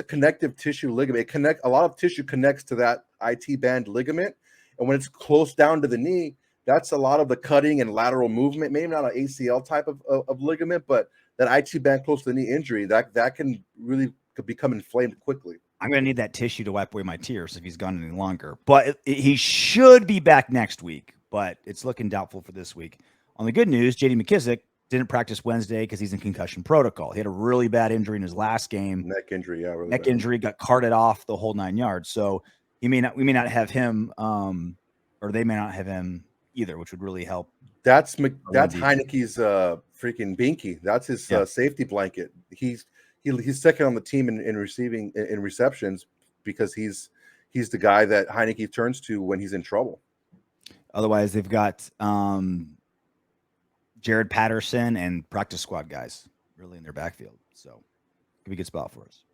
a connective tissue ligament. A lot of tissue connects to that IT band ligament, and when it's close down to the knee, that's a lot of the cutting and lateral movement. Maybe not an ACL type of ligament, but that IT band close to the knee injury that can really become inflamed quickly. I'm going to need that tissue to wipe away my tears if he's gone any longer. But he should be back next week, but it's looking doubtful for this week. On the good news, J.D. McKissick didn't practice Wednesday because he's in concussion protocol. He had a really bad injury in his last game. Neck injury, yeah. Really Neck injury, got carted off the whole 9 yards. So we may not have him, or they may not have him either, which would really help. That's Heineke's freaking binky. That's his safety blanket. He's second on the team in receptions because he's the guy that Heineke turns to when he's in trouble. Otherwise, they've got Jared Patterson and practice squad guys really in their backfield. So could be a good spot for us.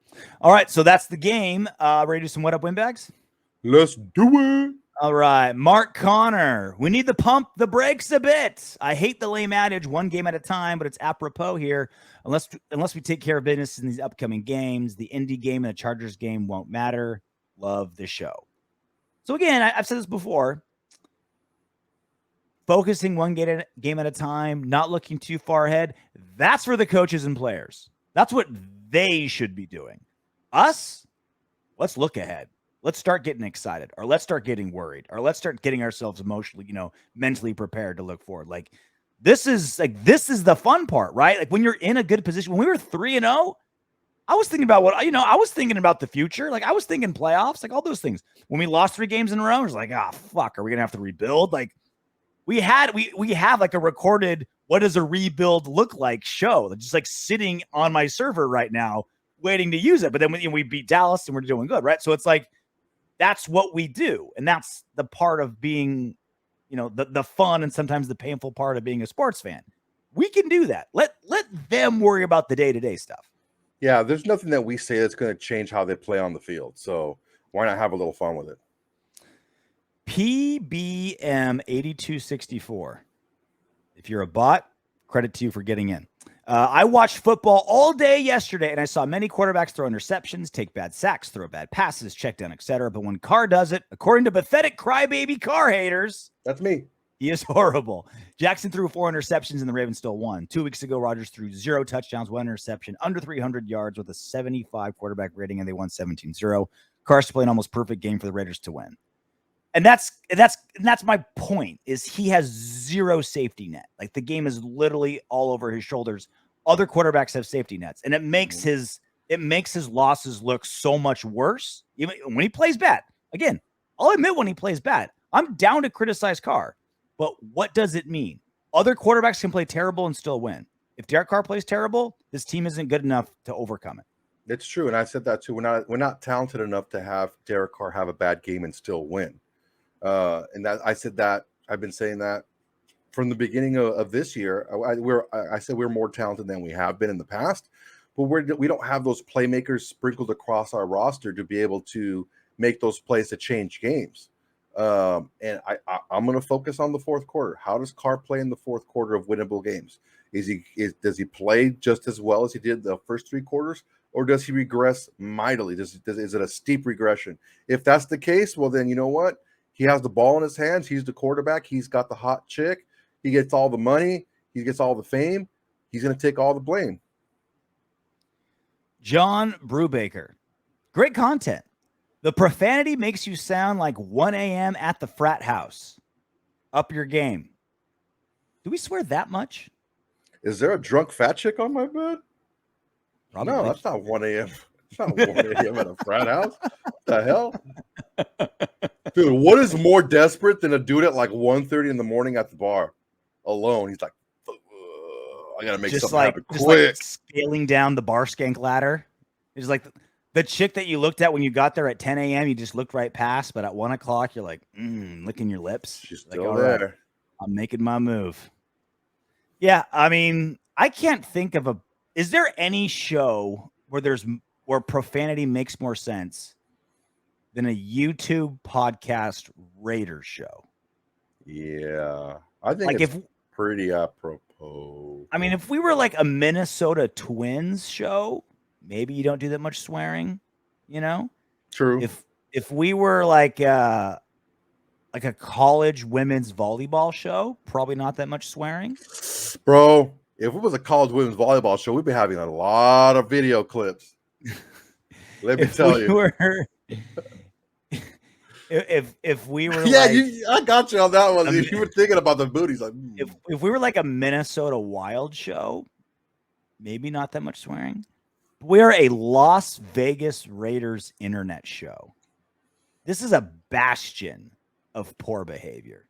All right, so that's the game. Ready to do some What Up Windbags? Let's do it. All right, Mark Connor. We need to pump the brakes a bit. I hate the lame adage, one game at a time, but it's apropos here. Unless we take care of business in these upcoming games, the Indy game and the Chargers game won't matter. Love the show. So again, I've said this before. Focusing one game at a time, not looking too far ahead. That's for the coaches and players. That's what they should be doing. Us, let's look ahead. Let's start getting excited, or let's start getting worried, or let's start getting ourselves emotionally, mentally prepared to look forward. Like this is the fun part, right? Like when you're in a good position. When we were 3-0, I was thinking about I was thinking about the future. Like I was thinking playoffs, like all those things. When we lost 3 games in a row, I was like, fuck, are we gonna have to rebuild? Like we have like a recorded what does a rebuild look like show that's just like sitting on my server right now, waiting to use it. But then we beat Dallas and we're doing good, right? So it's like that's what we do, and that's the part of being, the fun and sometimes the painful part of being a sports fan. We can do that. Let them worry about the day-to-day stuff. Yeah, there's nothing that we say that's going to change how they play on the field. So why not have a little fun with it? PBM 8264. If you're a bot, credit to you for getting in. I watched football all day yesterday, and I saw many quarterbacks throw interceptions, take bad sacks, throw bad passes, check down, etc. But when Carr does it, according to pathetic crybaby Carr haters, that's me. He is horrible. Jackson threw 4 interceptions, and the Ravens still won. 2 weeks ago, Rodgers threw 0 touchdowns, 1 interception, under 300 yards with a 75 quarterback rating, and they won 17-0. Carr's playing almost perfect game for the Raiders to win. And that's my point, is he has 0 safety net. Like the game is literally all over his shoulders. Other quarterbacks have safety nets, and it makes his losses look so much worse. Even when he plays bad. Again, I'll admit when he plays bad. I'm down to criticize Carr, but what does it mean? Other quarterbacks can play terrible and still win. If Derek Carr plays terrible, this team isn't good enough to overcome it. It's true, and I said that too. We're not talented enough to have Derek Carr have a bad game and still win. And that I said that I've been saying that from the beginning of this year. I said we're more talented than we have been in the past, but we don't have those playmakers sprinkled across our roster to be able to make those plays to change games. And I'm going to focus on the fourth quarter. How does Carr play in the fourth quarter of winnable games? Does he play just as well as he did the first 3 quarters, or does he regress mightily? Is it a steep regression? If that's the case, well then you know what? He has the ball in his hands. He's the quarterback. He's got the hot chick. He gets all the money. He gets all the fame. He's going to take all the blame. John Brubaker. Great content. The profanity makes you sound like 1 a.m. at the frat house. Up your game. Do we swear that much? Is there a drunk fat chick on my bed? Probably. No, that's not 1 a.m. It's not 1 a.m. at a frat house. What the hell? Dude, what is more desperate than a dude at like 1:30 in the morning at the bar alone? He's like, I got to make something happen quick. Like scaling down the bar skank ladder. It's like the chick that you looked at when you got there at 10 a.m., you just looked right past, but at 1 o'clock, you're like, licking your lips. She's like, still there. Right, I'm making my move. Yeah, I mean, I can't think of is there any show where profanity makes more sense than a YouTube podcast Raiders show? Yeah, I think like it's pretty apropos. I mean, if we were like a Minnesota Twins show, maybe you don't do that much swearing, True. If we were like a college women's volleyball show, probably not that much swearing. Bro, if it was a college women's volleyball show, we'd be having a lot of video clips. Let me tell you. If we were I got you on that one. You were thinking about the booties. Like, if we were like a Minnesota Wild show, maybe not that much swearing. We're a Las Vegas Raiders internet show. This is a bastion of poor behavior.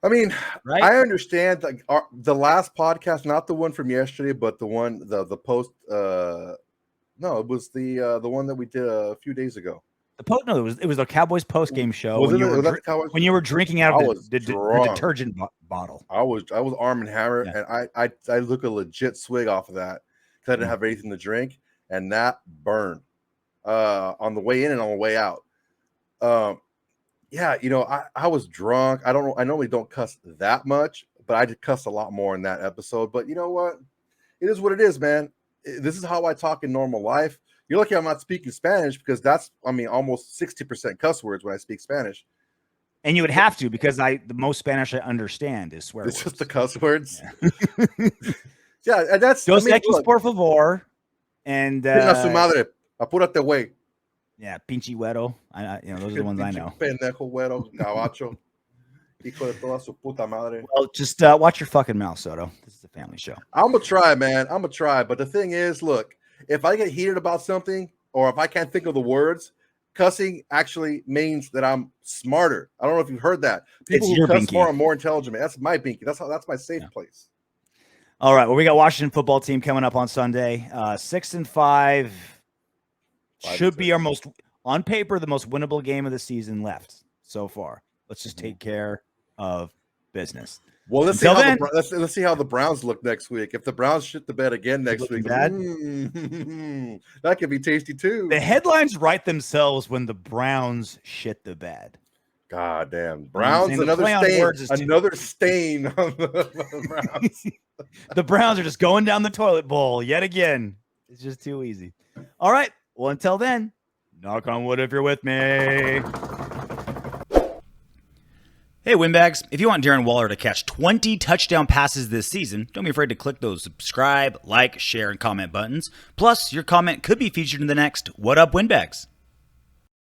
I mean, right? I understand the last podcast, not the one from yesterday, but the one the post. No, it was the one that we did a few days ago. It was the Cowboys post game show when you were drinking out of the detergent bottle. I was Arm and Hammer, and I took a legit swig off of that because I didn't have anything to drink, and that burned on the way in and on the way out. Yeah, I was drunk. I normally don't cuss that much, but I did cuss a lot more in that episode. But you know what? It is what it is, man. This is how I talk in normal life. You're lucky I'm not speaking Spanish because almost 60% cuss words when I speak Spanish. And you would have to, because the most Spanish I understand is swear words. It's just the cuss words. Yeah, and that's Dos Equis, por favor. And su madre, apúrate, güey. Yeah, pinche güero. Those are the ones I know. Pendejo, güero, gabacho. Hijo de toda su puta madre. Well, just watch your fucking mouth, Soto. This is a family show. I'm gonna try, man. I'm gonna try. But the thing is, look, if I get heated about something, or if I can't think of the words, cussing actually means that I'm smarter. I don't know if you've heard that. People who cuss more are more intelligent. Man. That's my binky. That's my safe place. All right. Well, we got Washington football team coming up on Sunday. 6-5 should be our most, on paper, the most winnable game of the season left so far. Let's just take care of business. Well, let's see how the Browns look next week. If the Browns shit the bed again next week, that could be tasty too. The headlines write themselves when the Browns shit the bed. God damn. Browns, another stain on the Browns. The Browns are just going down the toilet bowl yet again. It's just too easy. All right. Well, until then, knock on wood if you're with me. Hey, Windbags, if you want Darren Waller to catch 20 touchdown passes this season, don't be afraid to click those subscribe, like, share, and comment buttons. Plus, your comment could be featured in the next What Up, Windbags?